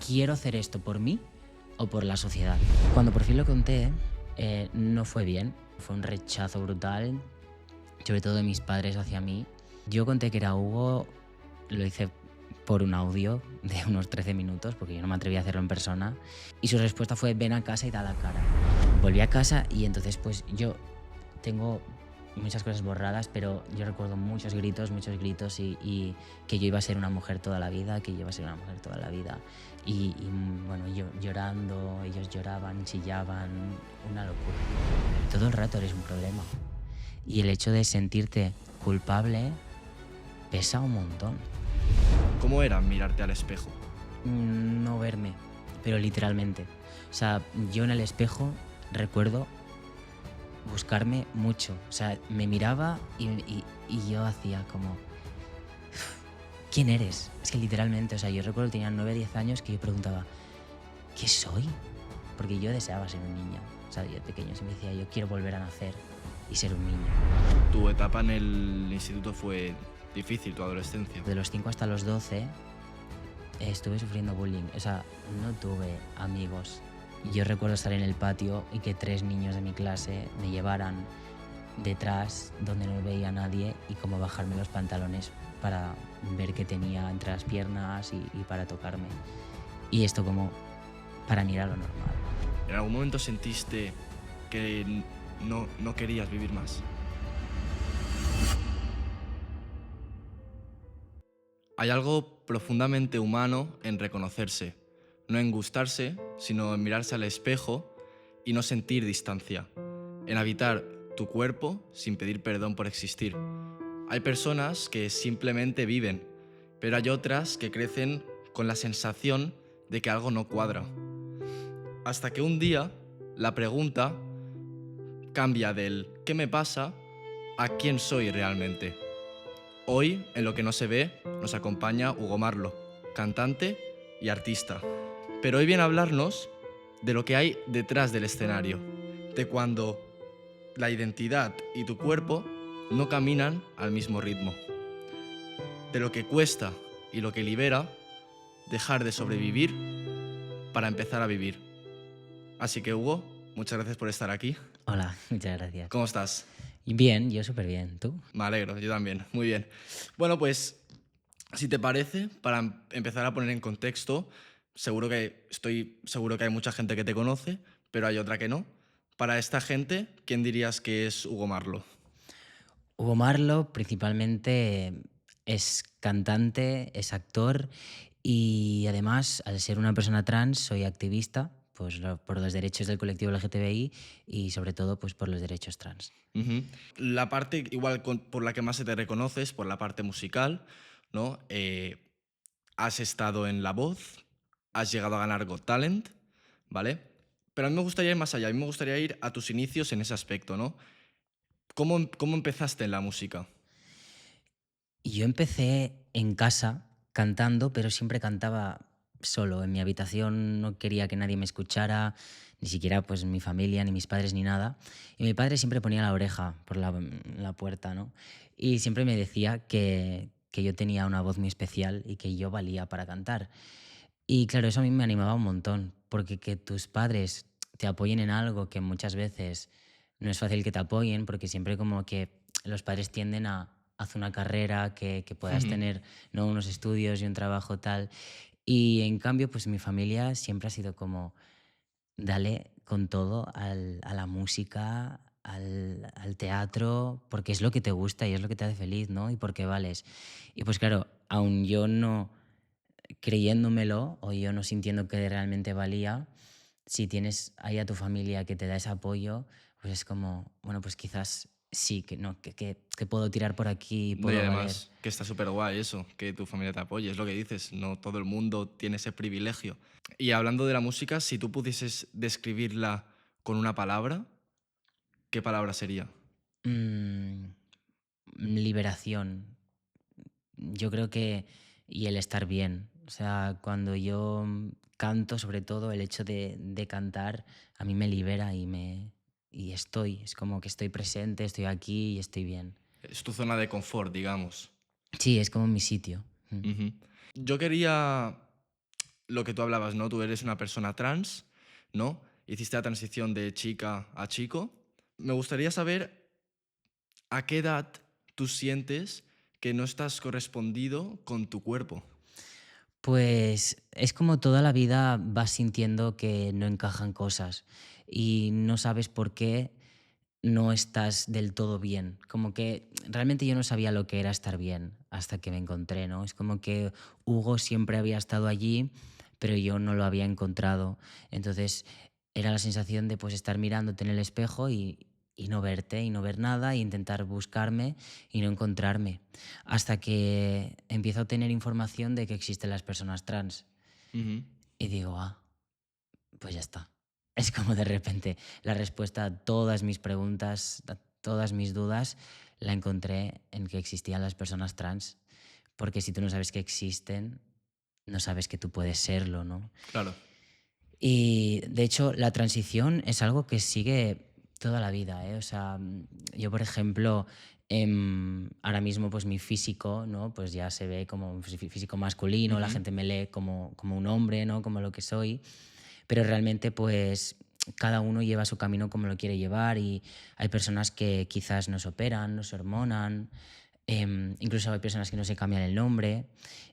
quiero hacer esto por mí o por la sociedad. Cuando por fin lo conté, no fue bien. Fue un rechazo brutal, sobre todo de mis padres hacia mí. Yo conté que era Hugo, lo hice por un audio de unos 13 minutos, porque yo no me atreví a hacerlo en persona. Y su respuesta fue: ven a casa y da la cara. Volví a casa y entonces pues yo tengo muchas cosas borradas, pero yo recuerdo muchos gritos y que yo iba a ser una mujer toda la vida, Y bueno, yo llorando, ellos lloraban, chillaban, una locura. Todo el rato eres un problema. Y el hecho de sentirte culpable pesa un montón. ¿Cómo era mirarte al espejo? No verme, pero literalmente. O sea, yo en el espejo recuerdo buscarme mucho. O sea, me miraba y yo hacía como... ¿Quién eres? Es que literalmente, o sea, yo recuerdo que tenía 9, 10 años que yo preguntaba, ¿qué soy? Porque yo deseaba ser un niño. O sea, yo de pequeño se me decía, yo quiero volver a nacer y ser un niño. Tu etapa en el instituto fue difícil, tu adolescencia. De los 5 hasta los 12 estuve sufriendo bullying. O sea, no tuve amigos. Yo recuerdo estar en el patio y que 3 niños de mi clase me llevaran detrás donde no veía a nadie y como bajarme los pantalones para ver qué tenía entre las piernas y para tocarme. Y esto como para mí era lo normal. ¿En algún momento sentiste que no querías vivir más? Hay algo profundamente humano en reconocerse, no en gustarse, sino en mirarse al espejo y no sentir distancia, en habitar tu cuerpo sin pedir perdón por existir. Hay personas que simplemente viven, pero hay otras que crecen con la sensación de que algo no cuadra. Hasta que un día la pregunta cambia del ¿qué me pasa? A ¿quién soy realmente? Hoy, en Lo que no se ve, nos acompaña Hugo Marlo, cantante y artista. Pero hoy viene a hablarnos de lo que hay detrás del escenario, de cuando la identidad y tu cuerpo no caminan al mismo ritmo, de lo que cuesta y lo que libera dejar de sobrevivir para empezar a vivir. Así que Hugo, muchas gracias por estar aquí. Hola, muchas gracias. ¿Cómo estás? Bien, yo súper bien. ¿Tú? Me alegro, yo también. Muy bien. Bueno, pues, si te parece, para empezar a poner en contexto, estoy seguro que hay mucha gente que te conoce, pero hay otra que no. Para esta gente, ¿quién dirías que es Hugo Marlo? Hugo Marlo principalmente es cantante, es actor y además, al ser una persona trans, soy activista pues, por los derechos del colectivo LGTBI y sobre todo pues, por los derechos trans. Ujú. La parte igual por la que más se te reconoce es por la parte musical, ¿no? Has estado en La Voz, has llegado a ganar Got Talent, ¿vale? Pero a mí me gustaría ir más allá, a mí me gustaría ir a tus inicios en ese aspecto, ¿no? ¿Cómo empezaste en la música? Y yo empecé en casa cantando, pero siempre cantaba solo. En mi habitación no quería que nadie me escuchara, ni siquiera pues mi familia, ni mis padres, ni nada. Y mi padre siempre ponía la oreja por la puerta, ¿no? Y siempre me decía que yo tenía una voz muy especial y que yo valía para cantar. Y claro, eso a mí me animaba un montón, porque que tus padres te apoyen en algo que muchas veces no es fácil que te apoyen, porque siempre como que los padres tienden a hacer una carrera, que puedas Ujú. tener, ¿no?, unos estudios y un trabajo tal. Y en cambio, pues mi familia siempre ha sido como, dale con todo a la música, al teatro, porque es lo que te gusta y es lo que te hace feliz, ¿no? Y porque vales. Y pues claro, aun yo no creyéndomelo o yo no sintiendo que realmente valía, si tienes ahí a tu familia que te da ese apoyo, pues es como, bueno, pues quizás sí, que, no, que puedo tirar por aquí y No, y puedo valer. además que está súper guay eso, que tu familia te apoye, es lo que dices, no todo el mundo tiene ese privilegio. Y hablando de la música, si tú pudieses describirla con una palabra, ¿qué palabra sería? Mm, liberación. Yo creo que... Y el estar bien. O sea, cuando yo canto, sobre todo, el hecho de cantar a mí me libera y estoy. Es como que estoy presente, estoy aquí y estoy bien. Es tu zona de confort, digamos. Sí, es como mi sitio. Ujú. Yo quería lo que tú hablabas, ¿no? Tú eres una persona trans, ¿no? Hiciste la transición de chica a chico. Me gustaría saber a qué edad tú sientes que no estás correspondido con tu cuerpo. Pues es como toda la vida vas sintiendo que no encajan cosas y no sabes por qué no estás del todo bien. Como que realmente yo no sabía lo que era estar bien hasta que me encontré, ¿no? Es como que Hugo siempre había estado allí, pero yo no lo había encontrado. Entonces era la sensación de pues estar mirándote en el espejo y no verte y no ver nada e intentar buscarme y no encontrarme. Hasta que empiezo a tener información de que existen las personas trans. Ujú. Y digo, pues ya está. Es como de repente la respuesta a todas mis preguntas, a todas mis dudas, la encontré en que existían las personas trans. Porque si tú no sabes que existen, no sabes que tú puedes serlo, ¿no? Claro. Y de hecho, la transición es algo que sigue toda la vida, ¿eh? O sea, yo, por ejemplo, ahora mismo, pues mi físico, ¿no? Pues ya se ve como un físico masculino, la Ujú. gente me lee como un hombre, ¿no? Como lo que soy. Pero realmente, pues cada uno lleva su camino como lo quiere llevar y hay personas que quizás no se operan, no se hormonan, incluso hay personas que no se cambian el nombre.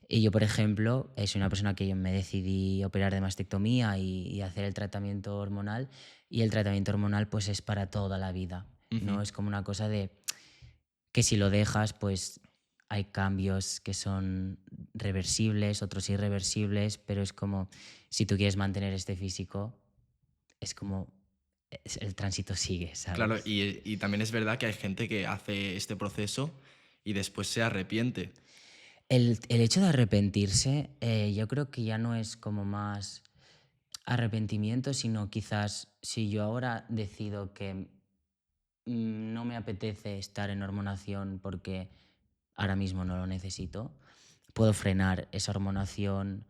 Y yo, por ejemplo, soy una persona que yo me decidí operar de mastectomía y hacer el tratamiento hormonal. Y el tratamiento hormonal pues es para toda la vida, Ujú. ¿no? Es como una cosa de que si lo dejas, pues hay cambios que son reversibles, otros irreversibles, pero es como si tú quieres mantener este físico, es como el tránsito sigue, Claro, ¿sabes? y también es verdad que hay gente que hace este proceso y después se arrepiente. El hecho de arrepentirse, yo creo que ya no es como más arrepentimiento, sino quizás si yo ahora decido que no me apetece estar en hormonación porque ahora mismo no lo necesito, puedo frenar esa hormonación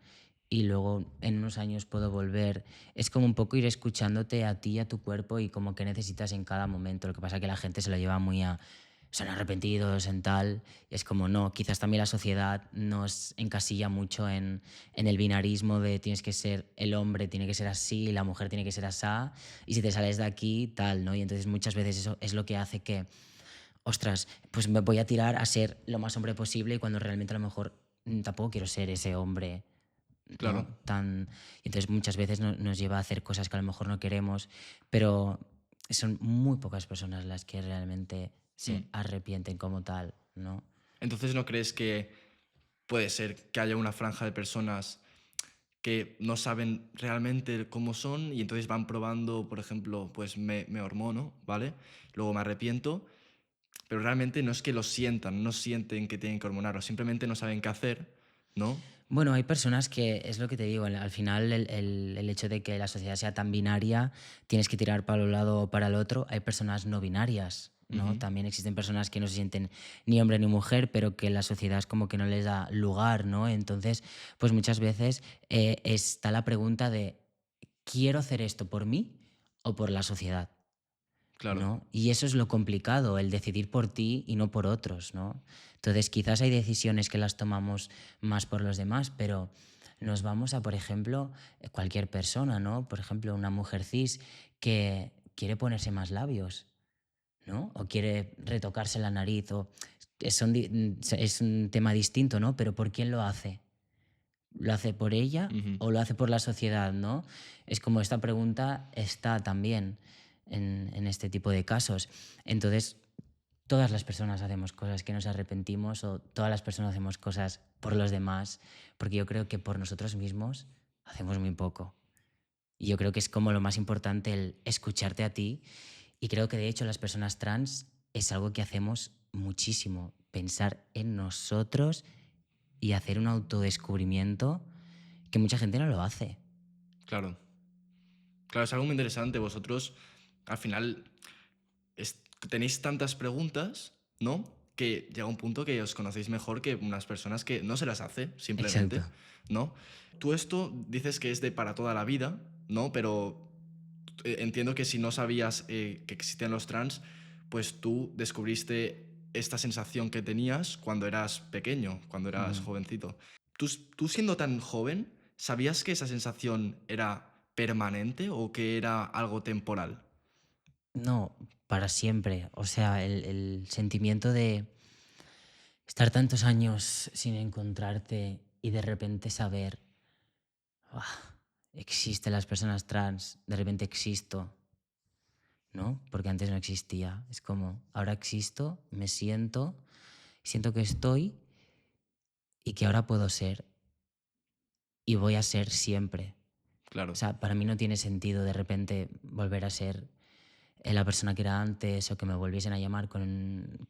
y luego en unos años puedo volver. Es como un poco ir escuchándote a ti y a tu cuerpo y como que necesitas en cada momento. Lo que pasa es que la gente se lo lleva muy a... Son arrepentidos en tal. Y es como no, quizás también la sociedad nos encasilla mucho en el binarismo de tienes que ser el hombre, tiene que ser así, la mujer tiene que ser asá, y si te sales de aquí, tal, ¿no? Y entonces muchas veces eso es lo que hace que ostras, pues me voy a tirar a ser lo más hombre posible y cuando realmente a lo mejor tampoco quiero ser ese hombre, Claro. ¿no? Tan... Y entonces muchas veces nos lleva a hacer cosas que a lo mejor no queremos, pero son muy pocas personas las que realmente Mm. se arrepienten como tal, ¿no? Entonces, ¿no crees que puede ser que haya una franja de personas que no saben realmente cómo son y entonces van probando, por ejemplo, pues me hormono, ¿vale? Luego me arrepiento, pero realmente no es que lo sientan, no sienten que tienen que hormonar o simplemente no saben qué hacer, ¿no? Bueno, hay personas que, es lo que te digo, al final el hecho de que la sociedad sea tan binaria, tienes que tirar para un lado o para el otro, hay personas no binarias, ¿no? Ujú. También existen personas que no se sienten ni hombre ni mujer, pero que la sociedad es como que no les da lugar, ¿no? Entonces, pues muchas veces está la pregunta de, ¿quiero hacer esto por mí o por la sociedad? Claro. ¿No? Y eso es lo complicado, el decidir por ti y no por otros, ¿no? Entonces, quizás hay decisiones que las tomamos más por los demás, pero nos vamos a, por ejemplo, cualquier persona, ¿no? Por ejemplo, una mujer cis que quiere ponerse más labios, ¿no? O quiere retocarse la nariz, o es un tema distinto, ¿no? Pero ¿por quién lo hace? ¿Lo hace por ella Ujú. o lo hace por la sociedad, no? Es como esta pregunta está también en este tipo de casos. Entonces, todas las personas hacemos cosas que nos arrepentimos o todas las personas hacemos cosas por los demás, porque yo creo que por nosotros mismos hacemos muy poco. Y yo creo que es como lo más importante el escucharte a ti y creo que de hecho las personas trans es algo que hacemos muchísimo, pensar en nosotros y hacer un autodescubrimiento que mucha gente no lo hace. Claro. Claro, es algo muy interesante. Vosotros, al final, tenéis tantas preguntas, ¿no? Que llega un punto que os conocéis mejor que unas personas que no se las hace, Exacto. simplemente, ¿no? Tú esto dices que es de para toda la vida, ¿no? Pero entiendo que si no sabías que existían los trans, pues tú descubriste esta sensación que tenías cuando eras pequeño, cuando eras Ujú. jovencito. Tú siendo tan joven, ¿Sabías que esa sensación era permanente o que era algo temporal? No, para siempre. O sea, el sentimiento de estar tantos años sin encontrarte y de repente saber, "Ah, existen las personas trans, de repente existo", ¿no? Porque antes no existía. Es como, ahora existo, me siento que estoy y que ahora puedo ser y voy a ser siempre. O Claro, sea, para mí no tiene sentido de repente volver a ser la persona que era antes o que me volviesen a llamar con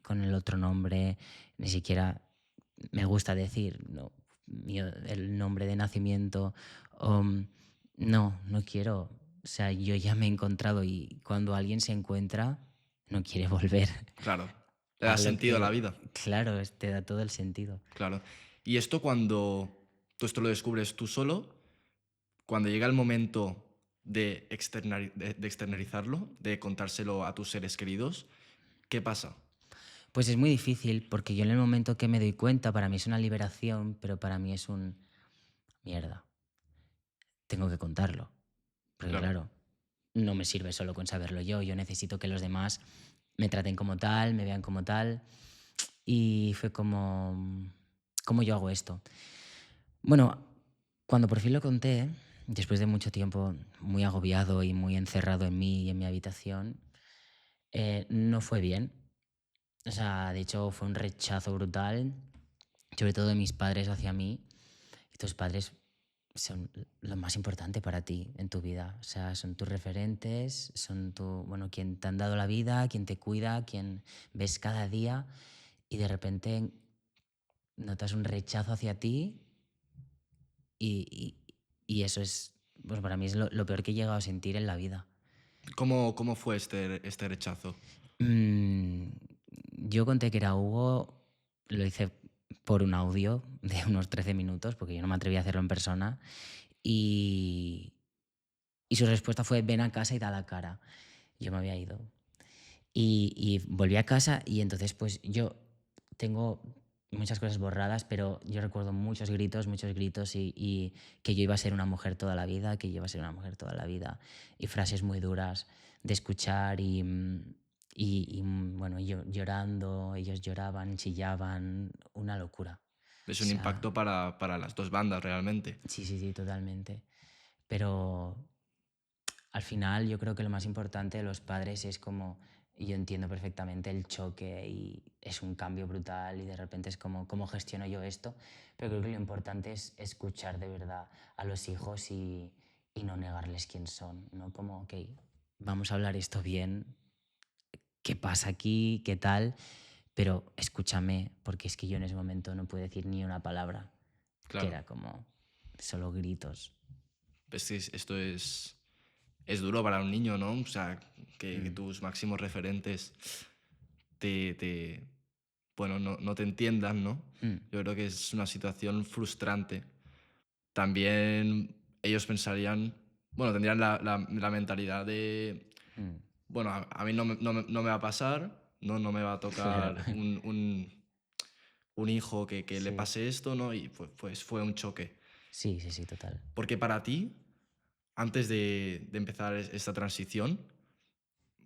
el otro nombre. Ni siquiera me gusta decir, ¿no? El nombre de nacimiento. o, mm, no, no quiero. O sea, yo ya me he encontrado y cuando alguien se encuentra, no quiere volver claro. Le da a lo sentido a la que, vida, claro, te da todo el sentido. claro. Y esto cuando tú esto lo descubres tú solo, cuando llega el momento de externalizarlo, de contárselo a tus seres queridos, ¿qué pasa? Pues es muy difícil porque yo en el momento que me doy cuenta, para mí es una liberación, pero para mí es un mierda. Tengo que contarlo. Porque Claro. claro, no me sirve solo con saberlo yo necesito que los demás me traten como tal, me vean como tal. Y fue como, ¿cómo yo hago esto? Bueno, cuando por fin lo conté, después de mucho tiempo muy agobiado y muy encerrado en mí y en mi habitación, no fue bien. O sea, de hecho fue un rechazo brutal, sobre todo de mis padres hacia mí. Y tus padres son lo más importante para ti en tu vida. O sea, son tus referentes, son bueno, quien te han dado la vida, quien te cuida, quien ves cada día y de repente notas un rechazo hacia ti y, y eso es, pues para mí es lo peor que he llegado a sentir en la vida. ¿Cómo fue este rechazo? Mm, yo conté que era Hugo, lo hice por un audio de unos 13 minutos porque yo no me atreví a hacerlo en persona y, y su respuesta fue ven a casa y da la cara. Yo me había ido. Y volví a casa y entonces pues yo tengo muchas cosas borradas, pero yo recuerdo muchos gritos y que yo iba a ser una mujer toda la vida, que yo iba a ser una mujer toda la vida. Y frases muy duras de escuchar bueno, yo llorando, ellos lloraban, chillaban, una locura. Es O un sea, impacto para las dos bandas realmente. sí, sí, sí, totalmente. Pero al final yo creo que lo más importante de los padres es como, yo entiendo perfectamente el choque y es un cambio brutal y de repente es como, ¿cómo gestiono yo esto? Pero creo que lo importante es escuchar de verdad a los hijos y no negarles quién son, ¿no? Como, ok, vamos a hablar esto bien, ¿qué pasa aquí? ¿Qué tal? Pero escúchame, porque es que yo en ese momento no pude decir ni una palabra, que Claro. era como solo gritos. Pues sí, esto es duro para un niño, ¿no? O sea, que Mm, tus máximos referentes te bueno, no te entiendan, ¿no? mm, Yo creo que es una situación frustrante. También ellos pensarían, bueno, tendrían la mentalidad de, mm. bueno, a mí no me va a pasar, no me va a Claro. tocar un hijo que le Sí. pase esto, ¿no? Y pues fue un choque. Sí, sí, sí, total. Porque para ti, antes de empezar esta transición,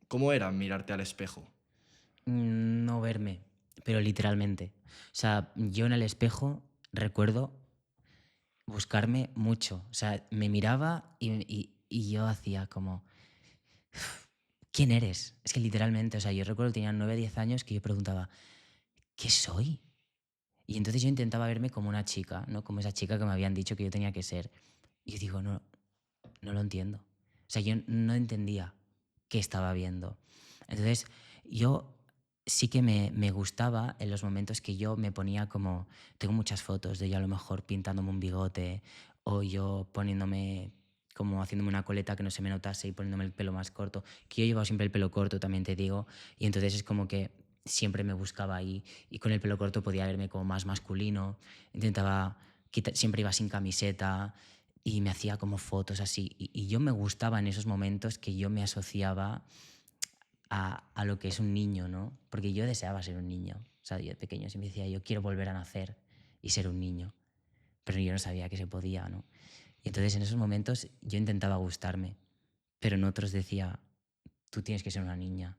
¿cómo era mirarte al espejo? No verme, pero literalmente. O sea, yo en el espejo recuerdo buscarme mucho. O sea, me miraba y yo hacía como, ¿quién eres? Es que literalmente, o sea, yo recuerdo que tenía 9 10 años que yo preguntaba, ¿qué soy? Y entonces yo intentaba verme como una chica, ¿no? Como esa chica que me habían dicho que yo tenía que ser. Y yo digo, no, no lo entiendo. O sea, yo no entendía qué estaba viendo. Entonces, yo sí que me gustaba en los momentos que yo me ponía como, tengo muchas fotos de yo a lo mejor pintándome un bigote o yo poniéndome como haciéndome una coleta que no se me notase y poniéndome el pelo más corto, que yo llevaba siempre el pelo corto, también te digo, y entonces es como que siempre me buscaba ahí y con el pelo corto podía verme como más masculino, intentaba siempre iba sin camiseta, y me hacía como fotos así. Y yo me gustaba en esos momentos que yo me asociaba a lo que es un niño, ¿no? Porque yo deseaba ser un niño. O sea, yo de pequeño siempre decía, yo quiero volver a nacer y ser un niño. Pero yo no sabía que se podía, ¿no? Y entonces en esos momentos yo intentaba gustarme, pero en otros decía, tú tienes que ser una niña.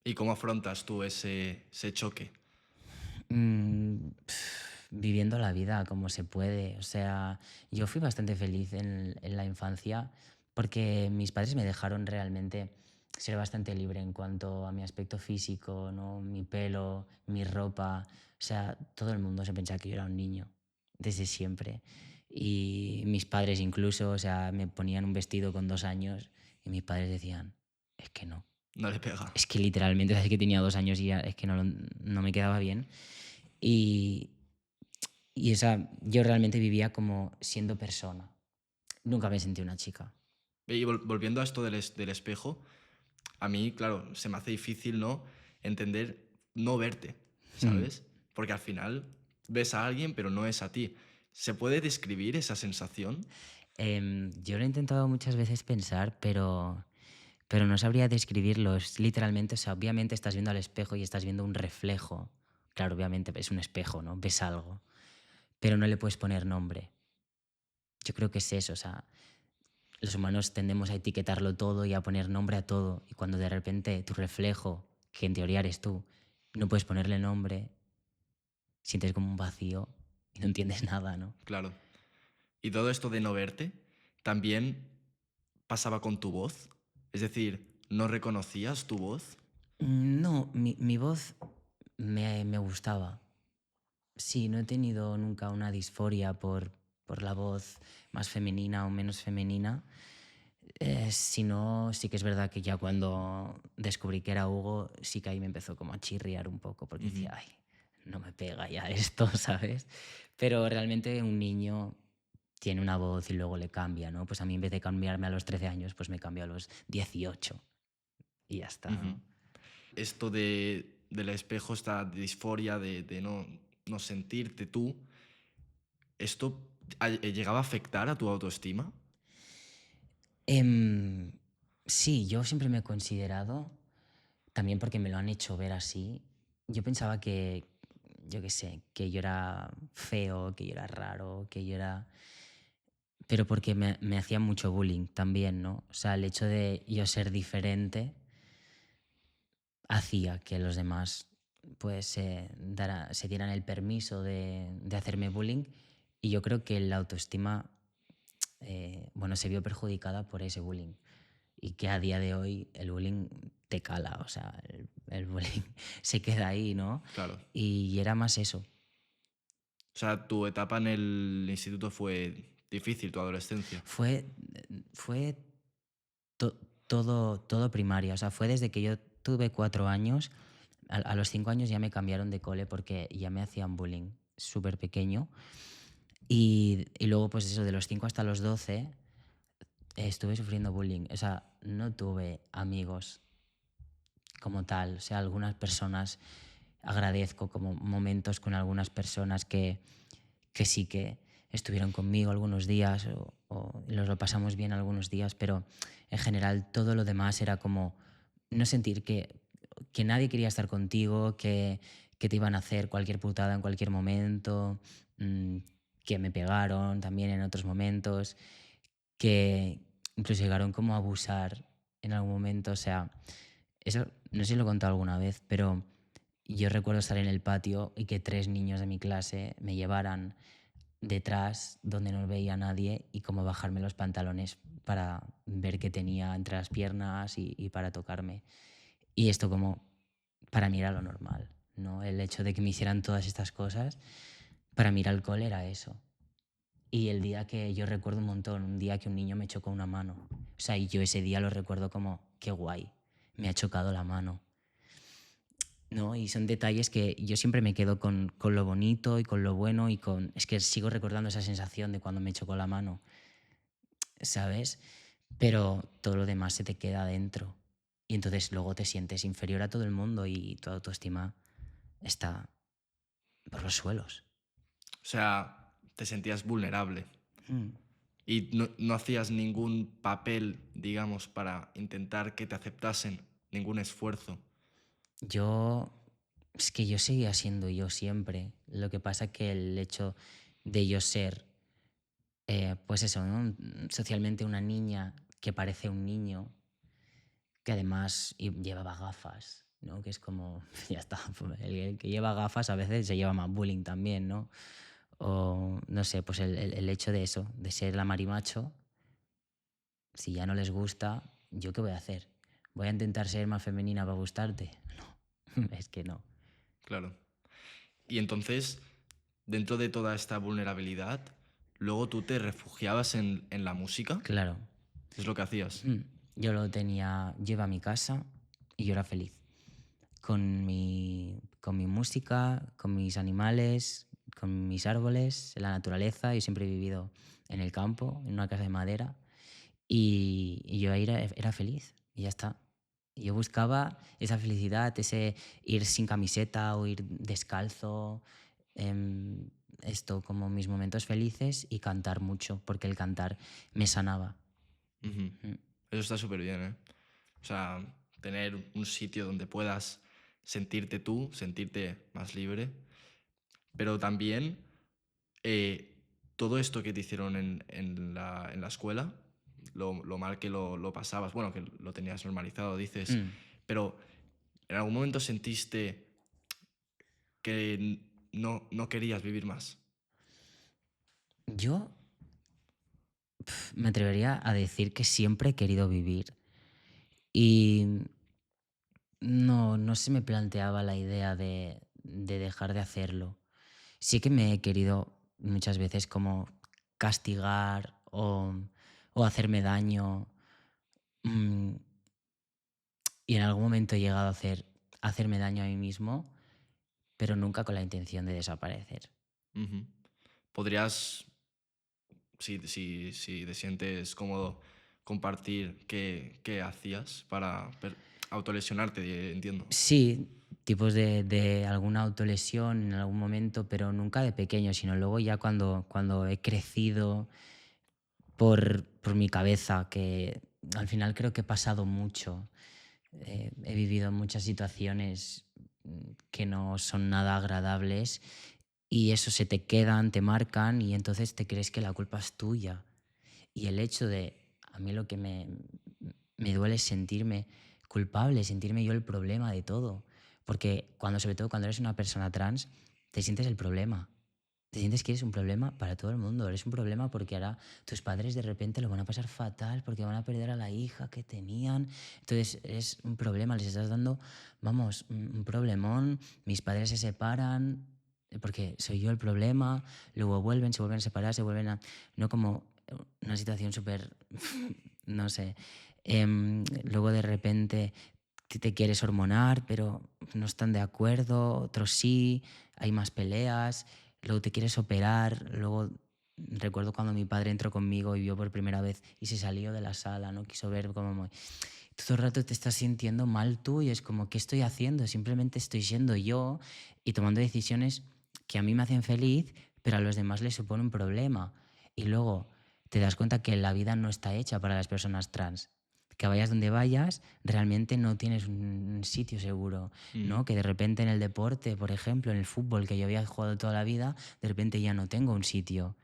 ¿Y cómo afrontas tú ese choque? Viviendo la vida como se puede. O sea, yo fui bastante feliz en la infancia porque mis padres me dejaron realmente ser bastante libre en cuanto a mi aspecto físico, ¿no? Mi pelo, mi ropa. O sea, todo el mundo se pensaba que yo era un niño desde siempre. Y mis padres incluso, o sea, me ponían un vestido con 2 años y mis padres decían, es que no. No le pega. Es que literalmente desde que tenía 2 años y ya es que no me quedaba bien. Y, y esa, yo realmente vivía como siendo persona. Nunca me sentí una chica. Y volviendo a esto del espejo, a mí, claro, se me hace difícil, ¿no? Entender no verte, Hmm. ¿sabes? Porque al final ves a alguien, pero no es a ti. ¿Se puede describir esa sensación? Yo lo he intentado muchas veces pensar, pero no sabría describirlo. Es literalmente, o sea, obviamente estás viendo al espejo y estás viendo un reflejo. Claro, obviamente es un espejo, ¿no? Ves algo, pero no le puedes poner nombre. Yo creo que es eso, o sea, los humanos tendemos a etiquetarlo todo y a poner nombre a todo. Y cuando de repente tu reflejo, que en teoría eres tú, no puedes ponerle nombre, sientes como un vacío y no entiendes nada, ¿no? Claro. Y todo esto de no verte también pasaba con tu voz. Es decir, ¿no reconocías tu voz? No, mi voz me gustaba. Sí, no he tenido nunca una disforia por la voz más femenina o menos femenina. Sino, sí que es verdad que ya cuando descubrí que era Hugo, sí que ahí me empezó como a chirriar un poco, porque Ujú. decía, ay, no me pega ya esto, ¿sabes? Pero realmente un niño tiene una voz y luego le cambia, ¿no? Pues a mí en vez de cambiarme a los 13 años, pues me cambió a los 18 y ya está, Ujú. ¿no? Esto del espejo, esta disforia de no sentirte tú, ¿esto llegaba a afectar a tu autoestima? Em, sí, yo siempre me he considerado, también porque me lo han hecho ver así, yo pensaba que, yo qué sé, que yo era feo, que yo era raro, que yo era... Pero porque me hacían mucho bullying también, ¿no? O sea, el hecho de yo ser diferente hacía que los demás pues se dieran el permiso de hacerme bullying y yo creo que la autoestima bueno, se vio perjudicada por ese bullying y que a día de hoy el bullying te cala, o sea, el bullying se queda ahí, ¿no? Claro. Y era más eso. O sea, tu etapa en el instituto fue difícil, tu adolescencia. Fue, fue to- todo primaria, o sea, fue desde que yo tuve 4 años, a los 5 años ya me cambiaron de cole porque ya me hacían bullying súper pequeño. Y luego, pues eso, de los 5 hasta los 12 estuve sufriendo bullying. O sea, no tuve amigos como tal. O sea, algunas personas agradezco como momentos con algunas personas que sí que estuvieron conmigo algunos días o nos lo pasamos bien algunos días, pero en general todo lo demás era como no sentir que nadie quería estar contigo, que te iban a hacer cualquier putada en cualquier momento, mm, que me pegaron también en otros momentos, que incluso llegaron como a abusar en algún momento. O sea, eso no sé si lo he contado alguna vez, pero yo recuerdo estar en el patio y que 3 niños de mi clase me llevaran detrás donde no veía a nadie y como bajarme los pantalones para ver qué tenía entre las piernas y para tocarme. Y esto como para mí era lo normal, ¿no? El hecho de que me hicieran todas estas cosas, para mí ir al cole era eso. Y el día que yo recuerdo un montón, un día que un niño me chocó una mano. O sea, y yo ese día lo recuerdo como, qué guay, me ha chocado la mano. ¿No? Y son detalles que yo siempre me quedo con lo bonito y con lo bueno y con... Es que sigo recordando esa sensación de cuando me chocó la mano, ¿sabes? Pero todo lo demás se te queda adentro. Y entonces luego te sientes inferior a todo el mundo y tu autoestima está por los suelos. O sea, te sentías vulnerable Mm. y no hacías ningún papel, digamos, para intentar que te aceptasen, ningún esfuerzo. Yo... Es que yo seguía siendo yo siempre. Lo que pasa que el hecho de yo ser pues eso, ¿no? Socialmente una niña que parece un niño, que además llevaba gafas, ¿no? Que es como, ya está, pues el que lleva gafas a veces se lleva más bullying también, ¿no? O no sé, pues el hecho de eso, de ser la marimacho, si ya no les gusta, ¿yo qué voy a hacer? ¿Voy a intentar ser más femenina para gustarte? No, es que no. Claro. Y entonces, dentro de toda esta vulnerabilidad, luego tú te refugiabas en la música. Claro. Es lo que hacías. Mm, yo iba a mi casa y yo era feliz. Con mi música, con mis animales, con mis árboles, en la naturaleza. Yo siempre he vivido en el campo, en una casa de madera, y yo ahí era feliz y ya está. Y yo buscaba esa felicidad, ese ir sin camiseta o ir descalzo, em, esto como mis momentos felices y cantar mucho, porque el cantar me sanaba. Ujú. Mm. Eso está súper bien, ¿eh? O sea, tener un sitio donde puedas sentirte tú, sentirte más libre, pero también eh, todo esto que te hicieron en la escuela, lo mal que lo pasabas, bueno, que lo tenías normalizado, dices, Mm. pero en algún momento sentiste que no querías vivir más. Yo me atrevería a decir que siempre he querido vivir y no se me planteaba la idea de dejar de hacerlo. Sí que me he querido muchas veces como castigar o hacerme daño, mm, y en algún momento he llegado a hacerme daño a mí mismo, pero nunca con la intención de desaparecer. Ujú. ¿Podrías, si te sientes cómodo, compartir qué hacías para autolesionarte, entiendo? Sí, tipos de alguna autolesión en algún momento, pero nunca de pequeño, sino luego ya cuando he crecido por mi cabeza, que al final creo que he pasado mucho. He vivido muchas situaciones que no son nada agradables y eso se te quedan, te marcan y entonces te crees que la culpa es tuya. Y el hecho de, a mí lo que me duele es sentirme culpable, sentirme yo el problema de todo. Porque sobre todo cuando eres una persona trans, te sientes el problema. Te sientes que eres un problema para todo el mundo. Eres un problema porque ahora tus padres de repente lo van a pasar fatal porque van a perder a la hija que tenían. Entonces eres un problema, les estás dando, vamos, un problemón. Mis padres se separan porque soy yo el problema. Luego se vuelven a separar, se vuelven a... No como una situación súper, no sé. Luego de repente te quieres hormonar, pero no están de acuerdo, otros sí, hay más peleas, luego te quieres operar, luego recuerdo cuando mi padre entró conmigo y vio por primera vez y se salió de la sala, no quiso ver cómo... Todo el rato te estás sintiendo mal tú y es como, ¿qué estoy haciendo? Simplemente estoy siendo yo y tomando decisiones que a mí me hacen feliz, pero a los demás les supone un problema. Y luego te das cuenta que la vida no está hecha para las personas trans. Que vayas donde vayas, realmente no tienes un sitio seguro, Mm. ¿no? Que de repente en el deporte, por ejemplo, en el fútbol que yo había jugado toda la vida, de repente ya no tengo un sitio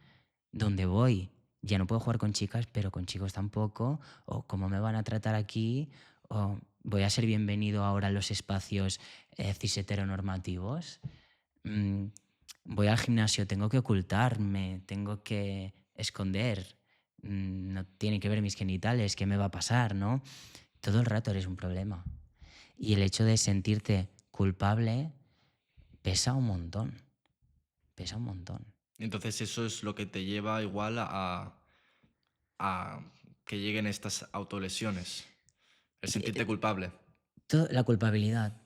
donde voy. Ya no puedo jugar con chicas, pero con chicos tampoco. O cómo me van a tratar aquí. O voy a ser bienvenido ahora en los espacios cis heteronormativos. Mm, Voy al gimnasio, tengo que ocultarme, tengo que esconder. No tiene que ver mis genitales, ¿qué me va a pasar, no? Todo el rato eres un problema. Y el hecho de sentirte culpable pesa un montón. Pesa un montón. Entonces eso es lo que te lleva igual a que lleguen estas autolesiones, el sentirte culpable. La culpabilidad.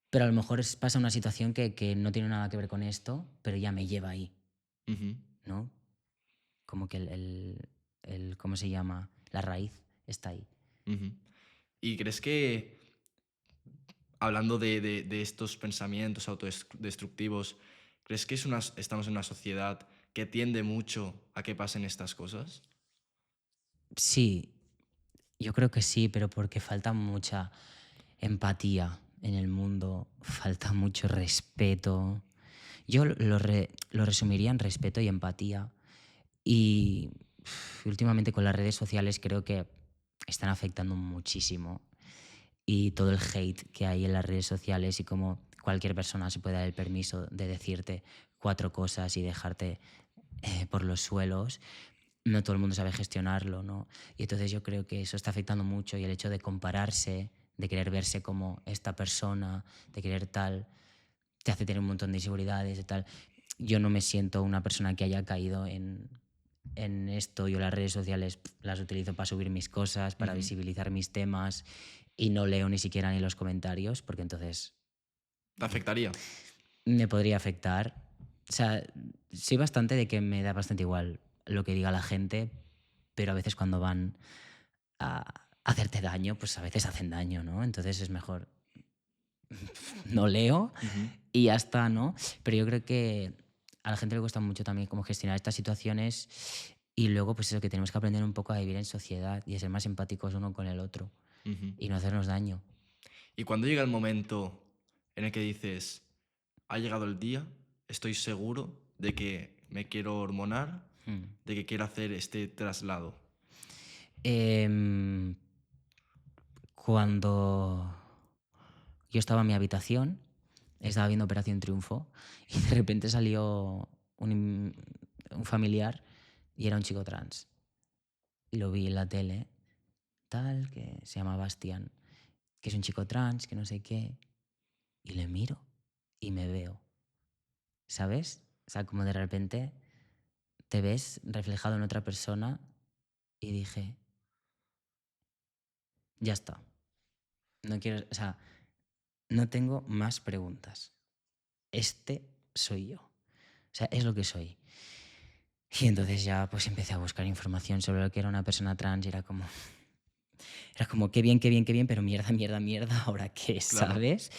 Pero a lo mejor pasa una situación que no tiene nada que ver con esto, pero ya me lleva ahí, Ujú. ¿no? Como que ¿cómo se llama? La raíz está ahí. Ujú. ¿Y crees que, hablando de estos pensamientos autodestructivos, crees que estamos en una sociedad que tiende mucho a que pasen estas cosas? Sí, yo creo que sí, pero porque falta mucha empatía en el mundo, falta mucho respeto. Yo lo resumiría en respeto y empatía. Y últimamente con las redes sociales creo que están afectando muchísimo. Y todo el hate que hay en las redes sociales y cómo cualquier persona se puede dar el permiso de decirte 4 cosas y dejarte por los suelos, no todo el mundo sabe gestionarlo, ¿no? Y entonces yo creo que eso está afectando mucho y el hecho de compararse, de querer verse como esta persona, de querer tal, te hace tener un montón de inseguridades y tal. Yo no me siento una persona que haya caído en esto. Yo las redes sociales las utilizo para subir mis cosas, para Ujú. visibilizar mis temas y no leo ni siquiera ni los comentarios porque entonces ¿Te afectaría? me podría afectar. O sea, soy bastante de que me da bastante igual lo que diga la gente, pero a veces cuando van a hacerte daño, pues a veces hacen daño, ¿no? Entonces es mejor no leo Ujú. y ya está, ¿no? Pero yo creo que a la gente le cuesta mucho también como gestionar estas situaciones y luego pues eso, que tenemos que aprender un poco a vivir en sociedad y a ser más empáticos uno con el otro Ujú. y no hacernos daño. Y cuando llega el momento en el que dices, ha llegado el día, estoy seguro de que me quiero hormonar, Mm. de que quiero hacer este traslado. Em, Cuando yo estaba en mi habitación, estaba viendo Operación Triunfo y de repente salió un familiar y era un chico trans. Y lo vi en la tele, tal, que se llama Bastián, que es un chico trans, que no sé qué. Y le miro y me veo, ¿sabes? O sea, como de repente te ves reflejado en otra persona y dije, ya está. No quiero, o sea, no tengo más preguntas. Este soy yo. O sea, es lo que soy. Y entonces ya pues empecé a buscar información sobre lo que era una persona trans y era como qué bien, qué bien, qué bien, pero mierda, mierda, mierda, ¿ahora qué, Claro. sabes?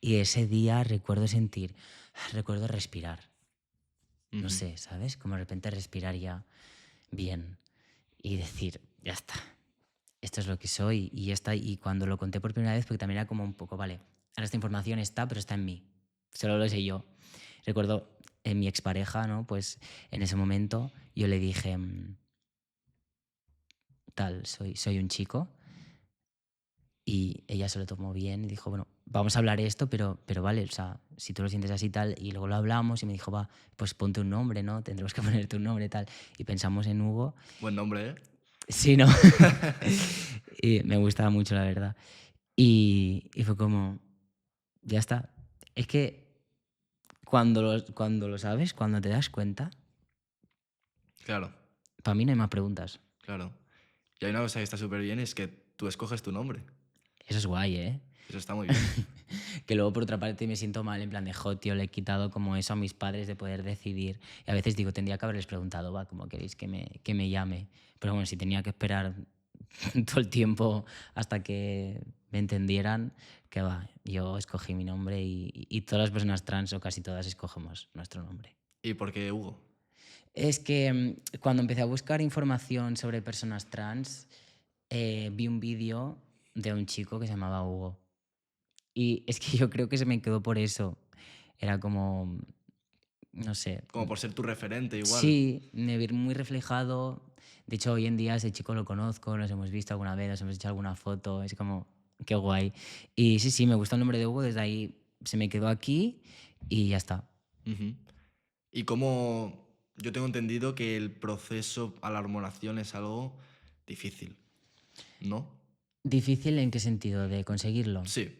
Y ese día recuerdo sentir, recuerdo respirar, no Ujú. sé, ¿sabes? Como de repente respirar ya bien y decir, ya está, esto es lo que soy y ya está. Y cuando lo conté por primera vez, porque también era como un poco, vale, ahora esta información está, pero está en mí, solo lo sé yo. Recuerdo en mi expareja, ¿no? Pues en ese momento yo le dije, tal, soy un chico. Y ella se lo tomó bien y dijo, bueno, vamos a hablar esto, pero vale, o sea, si tú lo sientes así tal, y luego lo hablamos y me dijo, va, pues ponte un nombre, ¿no? Tendremos que ponerte un nombre tal. Y pensamos en Hugo. Buen nombre, ¿eh? Sí, ¿no? Y me gustaba mucho, la verdad. Y fue como, ya está. Es que cuando lo sabes, cuando te das cuenta, Claro, para mí no hay más preguntas. claro. Y hay una cosa que está súper bien, es que tú escoges tu nombre. Eso es guay, ¿eh? Eso está muy bien. Que luego por otra parte me siento mal, en plan de, jo, tío, le he quitado como eso a mis padres de poder decidir. Y a veces digo, tendría que haberles preguntado, va, ¿cómo queréis que me llame? Pero bueno, si tenía que esperar todo el tiempo hasta que me entendieran, que va, yo escogí mi nombre y todas las personas trans, o casi todas, escogemos nuestro nombre. ¿Y por qué Hugo? Es que cuando empecé a buscar información sobre personas trans, vi un vídeo de un chico que se llamaba Hugo. Y es que yo creo que se me quedó por eso. Era como, no sé. Como por ser tu referente igual. Sí, me vi muy reflejado. De hecho, hoy en día ese chico lo conozco, nos hemos visto alguna vez, nos hemos hecho alguna foto. Es como, qué guay. Y sí, sí, me gusta el nombre de Hugo, desde ahí se me quedó aquí y ya está. Ujú. Y cómo yo tengo entendido que el proceso a la hormonación es algo difícil, ¿no? ¿Difícil en qué sentido de conseguirlo? Sí.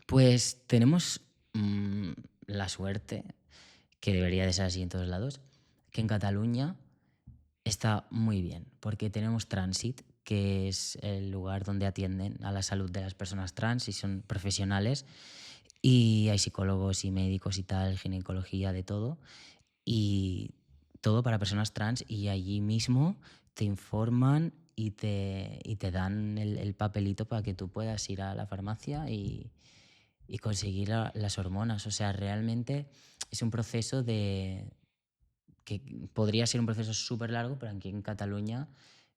Pues tenemos la suerte, que debería de ser así en todos lados, que en Cataluña está muy bien, porque tenemos Transit, que es el lugar donde atienden a la salud de las personas trans y son profesionales, y hay psicólogos y médicos y tal, ginecología, de todo, y todo para personas trans, y allí mismo te informan y te dan el papelito para que tú puedas ir a la farmacia y conseguir las hormonas. O sea, realmente es un proceso que podría ser un proceso súper largo, pero aquí en Cataluña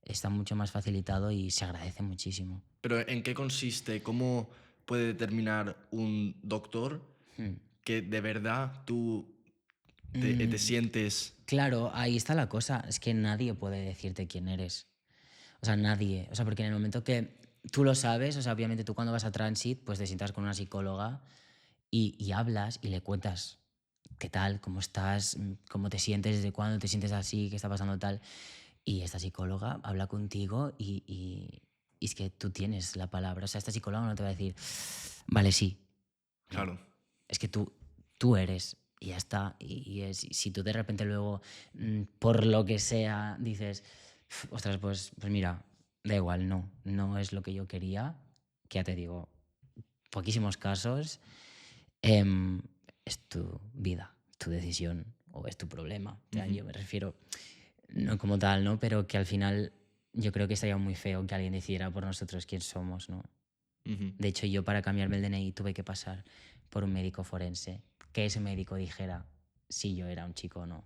está mucho más facilitado y se agradece muchísimo. Pero ¿en qué consiste? ¿Cómo puede determinar un doctor Hmm. que de verdad tú te Mm, sientes... claro, ahí está la cosa. Es que nadie puede decirte quién eres. O sea, nadie. O sea, porque en el momento que tú lo sabes, o sea, obviamente tú cuando vas a Transit, pues te sientas con una psicóloga y hablas y le cuentas qué tal, cómo estás, cómo te sientes, desde cuándo te sientes así, qué está pasando tal. Y esta psicóloga habla contigo y es que tú tienes la palabra. O sea, esta psicóloga no te va a decir, vale, sí. No. Claro, Es que tú eres y ya está. Si tú de repente luego, por lo que sea, dices, ostras, pues mira, da igual, no es lo que yo quería, que ya te digo, poquísimos casos, em, es tu vida, tu decisión o es tu problema. O sea, ujú, yo me refiero, no como tal, ¿no? Pero que al final yo creo que estaría muy feo que alguien decidiera por nosotros quién somos, ¿no? ujú. De hecho, yo para cambiarme el DNI tuve que pasar por un médico forense, que ese médico dijera si yo era un chico o no.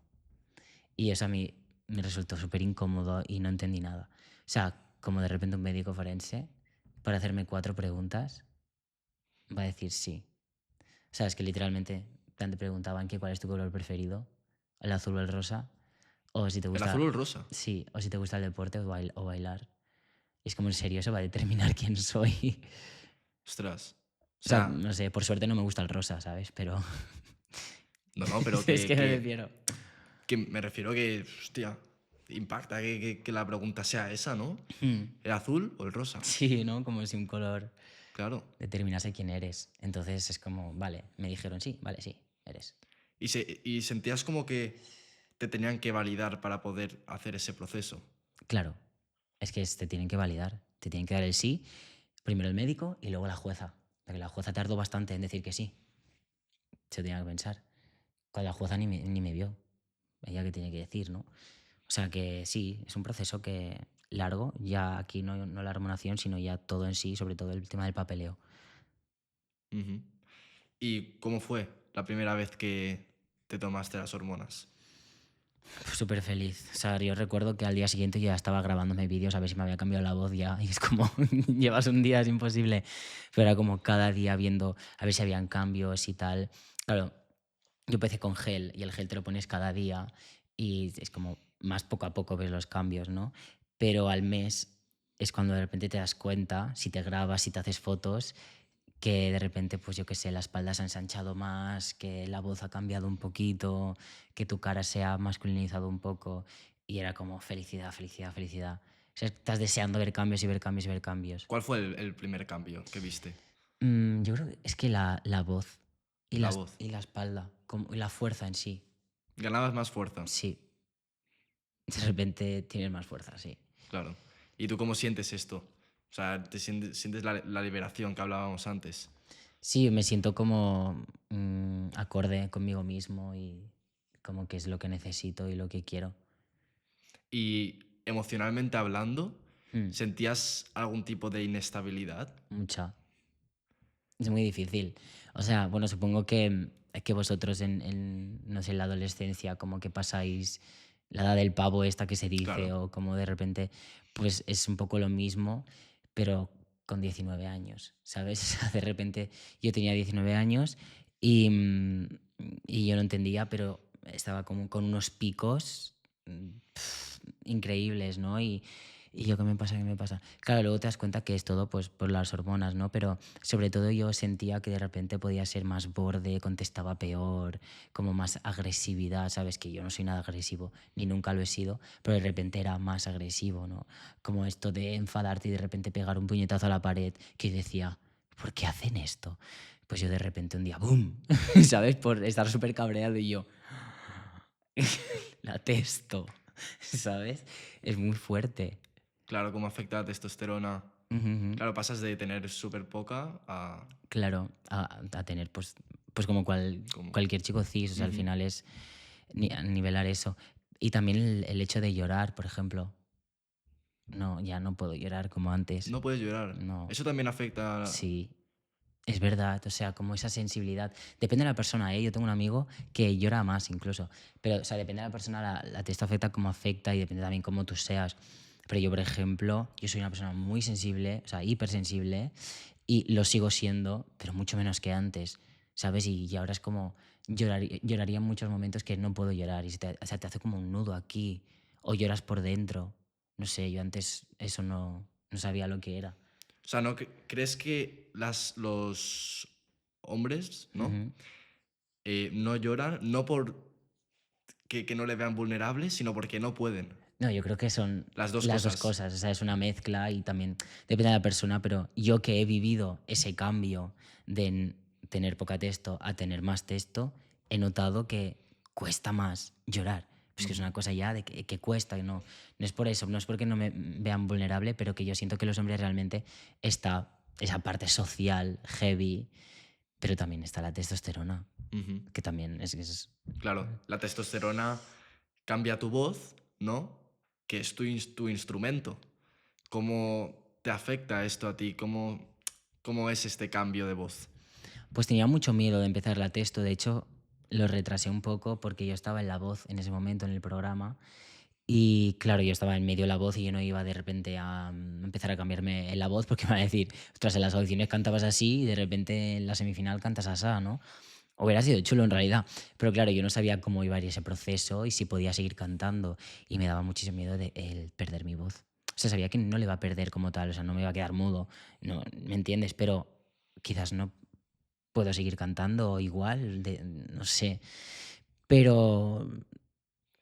Y eso a mí me resultó súper incómodo y no entendí nada. O sea, como de repente un médico forense, para hacerme 4 preguntas, va a decir sí. O sea, es que literalmente te preguntaban que cuál es tu color preferido, el azul o el rosa, o si te ¿El azul o gusta, el rosa? sí, o si te gusta el deporte o bailar. Y es como en serio, eso va a determinar quién soy. Ostras. O O sea, sea, no sé, por suerte no me gusta el rosa, ¿sabes? Pero no, no, pero es que me refiero. que me refiero que, hostia, impacta que la pregunta sea esa, ¿no? Hmm. ¿El azul o el rosa? Sí, ¿no? Como si un color Claro. determinase quién eres. Entonces es como, vale, me dijeron sí, vale, sí, eres. Y sentías como que te tenían que validar para poder hacer ese proceso. Claro, es que te tienen que validar, te tienen que dar el sí, primero el médico y luego la jueza. Porque la jueza tardó bastante en decir que sí. Se tenía que pensar. Cuando la jueza ni me vio. Ella que tiene que decir, ¿no? O sea que sí, es un proceso que largo, ya aquí no la hormonación, sino ya todo en sí, sobre todo el tema del papeleo. Ujú. ¿Y cómo fue la primera vez que te tomaste las hormonas? Súper feliz. O sea, yo recuerdo que al día siguiente yo ya estaba grabándome vídeos a ver si me había cambiado la voz ya. Y es como, llevas un día, es imposible. Pero era como cada día viendo a ver si habían cambios y tal. Claro, yo empecé con gel y el gel te lo pones cada día y es como más poco a poco ves los cambios, ¿no? Pero al mes es cuando de repente te das cuenta, si te grabas, si te haces fotos, que de repente, pues yo qué sé, la espalda se ha ensanchado más, que la voz ha cambiado un poquito, que tu cara se ha masculinizado un poco y era como felicidad, felicidad, felicidad. O sea, estás deseando ver cambios y ver cambios y ver cambios. ¿Cuál fue el primer cambio que viste? Yo creo que es que la voz La voz. y la espalda, como, y la fuerza en sí, Ganabas más fuerza, sí. De repente tienes más fuerza, sí. claro. ¿Y tú cómo sientes esto? O sea, sientes la liberación que hablábamos antes? Sí, me siento como acorde conmigo mismo y como que es lo que necesito y lo que quiero. Y emocionalmente hablando, Mm, ¿sentías algún tipo de inestabilidad? mucha. Es muy difícil. O sea, bueno, supongo que vosotros no sé, en la adolescencia, como que pasáis la edad del pavo esta que se dice, Claro. o como de repente, pues es un poco lo mismo, pero con 19 años, ¿sabes? O sea, de repente yo tenía 19 años y yo no entendía, pero estaba como con unos picos increíbles, ¿no? Y yo, ¿qué me pasa? ¿Qué me pasa? Claro, luego te das cuenta que es todo pues por las hormonas, ¿no? Pero sobre todo yo sentía que de repente podía ser más borde, contestaba peor, como más agresividad, ¿sabes? Que yo no soy nada agresivo, ni nunca lo he sido, pero de repente era más agresivo, ¿no? Como esto de enfadarte y de repente pegar un puñetazo a la pared, que yo decía, ¿por qué hacen esto? Pues yo de repente un día, ¡boom! ¿Sabes? Por estar súper cabreado y yo, la testo, ¿sabes? Es muy fuerte. Claro, ¿cómo afecta la testosterona? Ujú, ujú. Claro, pasas de tener súper poca a... Claro, a tener pues como Como... cualquier chico cis, o sea, al Ujú. final es a nivelar eso. Y también el hecho de llorar, por ejemplo. No, ya no puedo llorar como antes. No puedes llorar. No, Eso también afecta... sí, es verdad, o sea, como esa sensibilidad. Depende de la persona, ¿eh? Yo tengo un amigo que llora más incluso, pero, o sea, depende de la persona, la testa afecta como afecta y depende también cómo tú seas. Pero yo, por ejemplo, yo soy una persona muy sensible, o sea, hipersensible, y lo sigo siendo, pero mucho menos que antes, ¿sabes? Y ahora es como, lloraría en muchos momentos que no puedo llorar y o sea, te hace como un nudo aquí o lloras por dentro. No sé, yo antes eso no sabía lo que era. O sea, ¿no crees que los hombres, ¿no? Ujú. No lloran, no por que no le vean vulnerables, sino porque no pueden? No, yo creo que son Las dos las dos cosas. cosas, o sea, es una mezcla y también depende de la persona, pero yo que he vivido ese cambio de tener poca texto a tener más texto, he notado que cuesta más llorar. Pues que es Ujú. una cosa ya de que cuesta, no es por eso, no es porque no me vean vulnerable, pero que yo siento que los hombres realmente está esa parte social, heavy, pero también está la testosterona, Ujú. que también es Claro, la testosterona cambia tu voz, ¿no? Que es tu instrumento. ¿Cómo te afecta esto a ti? ¿Cómo es este cambio de voz? Pues tenía mucho miedo de empezar la texto, de hecho lo retrasé un poco porque yo estaba en La Voz en ese momento en el programa y claro, yo estaba en medio de La Voz y yo no iba de repente a empezar a cambiarme en La Voz porque me van a decir, ostras, en las audiciones cantabas así y de repente en la semifinal cantas asá, ¿no? Hubiera sido chulo en realidad, pero claro, yo no sabía cómo iba a ir ese proceso y si podía seguir cantando y me daba muchísimo miedo de el perder mi voz. O sea, sabía que no le iba a perder como tal, o sea, no me iba a quedar mudo, no, ¿me entiendes? Pero quizás no puedo seguir cantando igual, no sé. Pero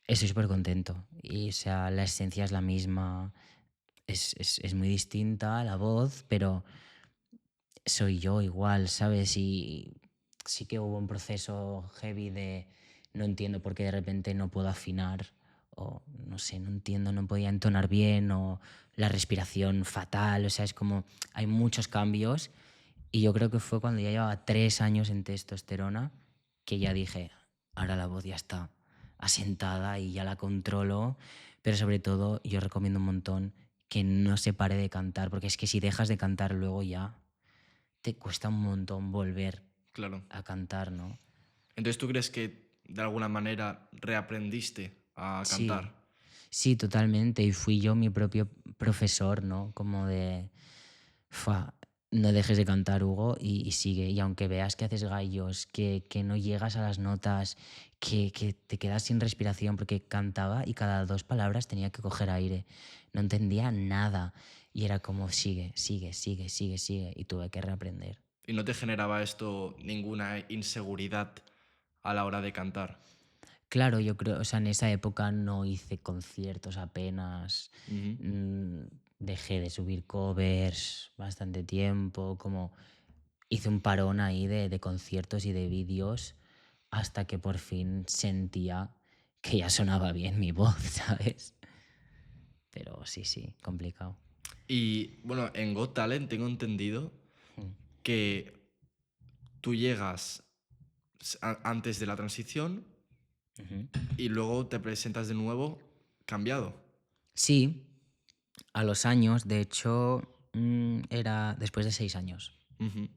estoy súper contento. Y, o sea, la esencia es la misma. Es muy distinta la voz, pero soy yo igual, ¿sabes? Y sí que hubo un proceso heavy de no entiendo por qué de repente no puedo afinar. O no sé, no entiendo, no podía entonar bien. O la respiración fatal. O sea, es como hay muchos cambios. Y yo creo que fue cuando ya llevaba 3 años en testosterona que ya dije, ahora la voz ya está asentada y ya la controlo, pero sobre todo yo recomiendo un montón que no se pare de cantar, porque es que si dejas de cantar luego ya te cuesta un montón volver Claro. a cantar, ¿no? Entonces, ¿tú crees que de alguna manera reaprendiste a Sí, cantar? sí, totalmente. Y fui yo mi propio profesor, ¿no? Como de, "Fua, no dejes de cantar, Hugo, y sigue. Y aunque veas que haces gallos, que no llegas a las notas, que te quedas sin respiración, porque cantaba y cada 2 palabras tenía que coger aire. No entendía nada. Y era como, sigue, sigue, sigue, sigue, sigue. Y tuve que reaprender. ¿Y no te generaba esto ninguna inseguridad a la hora de cantar? Claro, yo creo, o sea, en esa época no hice conciertos apenas, Ujú. mm, dejé de subir covers bastante tiempo, como hice un parón ahí de conciertos y de vídeos hasta que por fin sentía que ya sonaba bien mi voz, ¿sabes? Pero sí, sí, complicado. Y bueno, en Got Talent tengo entendido Mm. que tú llegas antes de la transición Ujú. y luego te presentas de nuevo cambiado. Sí, a los años, de hecho, era después de 6 años. Ujú.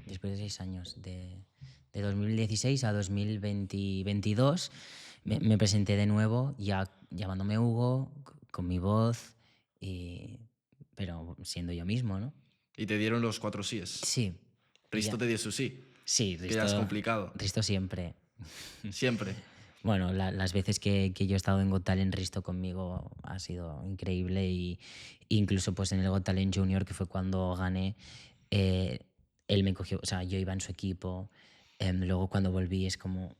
Después de 6 años, de 2016 a 2022, me presenté de nuevo, ya llamándome Hugo, con mi voz, y, pero siendo yo mismo, ¿no? Y te dieron los 4 síes. Sí, y Risto ya. te dio su sí, Sí, que ya es Risto, complicado. Risto siempre. Siempre. Bueno, las veces que yo he estado en Got Talent, Risto conmigo ha sido increíble y incluso pues en el Got Talent Junior, que fue cuando gané, eh, él me cogió, o sea, yo iba en su equipo, luego cuando volví es como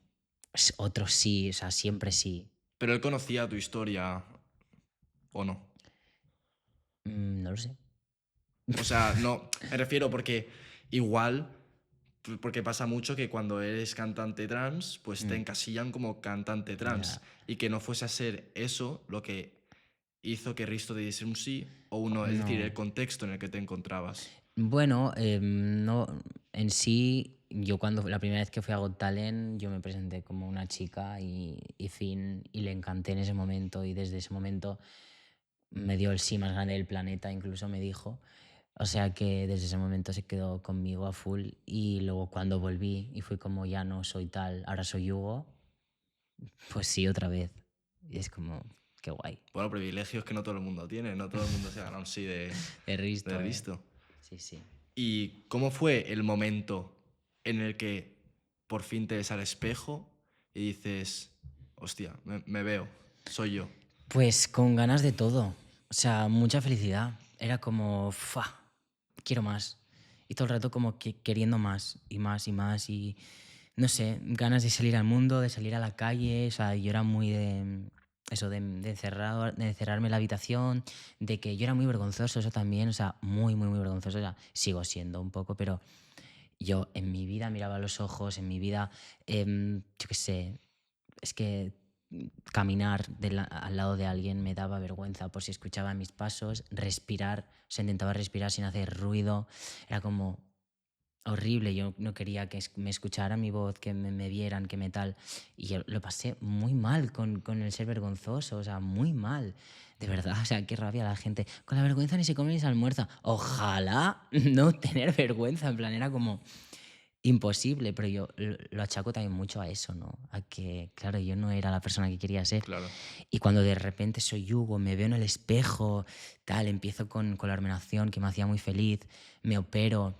es otro sí, o sea, siempre sí. Pero él conocía tu historia o no. No lo sé. O sea, no, me refiero porque igual, porque pasa mucho que cuando eres cantante trans, pues te Mm, encasillan como cantante trans. ya. Y que no fuese a ser eso lo que hizo que Risto te diese un sí o uno, es decir, No. el contexto en el que te encontrabas. Bueno, no, en sí, yo cuando la primera vez que fui a Got Talent, yo me presenté como una chica y fin, y le encanté en ese momento y desde ese momento me dio el sí más grande del planeta, incluso me dijo. O sea que desde ese momento se quedó conmigo a full y luego cuando volví y fui como ya no soy tal, ahora soy Hugo, pues sí otra vez. Y es como, qué guay. Bueno, privilegios que no todo el mundo tiene, no todo el mundo se gana un sí De de Risto, ¿eh? Risto. Sí, sí. ¿Y cómo fue el momento en el que por fin te ves al espejo y dices, hostia, me veo, soy yo. Pues con ganas de todo. O sea, mucha felicidad. Era como, ¡fua! Quiero más. Y todo el rato como que queriendo más y más y más. Y no sé, ganas de salir al mundo, de salir a la calle. O sea, yo era muy de eso, de encerrarme en la habitación, de que yo era muy vergonzoso, eso también. O sea, muy, muy, muy vergonzoso. O sea, sigo siendo un poco, pero yo en mi vida miraba a los ojos, en mi vida, yo qué sé, es que caminar al lado de alguien me daba vergüenza por si escuchaba mis pasos, respirar, o sea, intentaba respirar sin hacer ruido, era como horrible, yo no quería que me escuchara mi voz, que me vieran, que me tal, y yo lo pasé muy mal con el ser vergonzoso, o sea, muy mal, de verdad, o sea, qué rabia la gente, con la vergüenza ni se come ni se almuerza, ojalá no tener vergüenza, en plan, era como imposible, pero yo lo achaco también mucho a eso, ¿no? A que, claro, yo no era la persona que quería ser. Claro. Y cuando de repente soy Hugo, me veo en el espejo, tal, empiezo con la hormonación que me hacía muy feliz, me opero.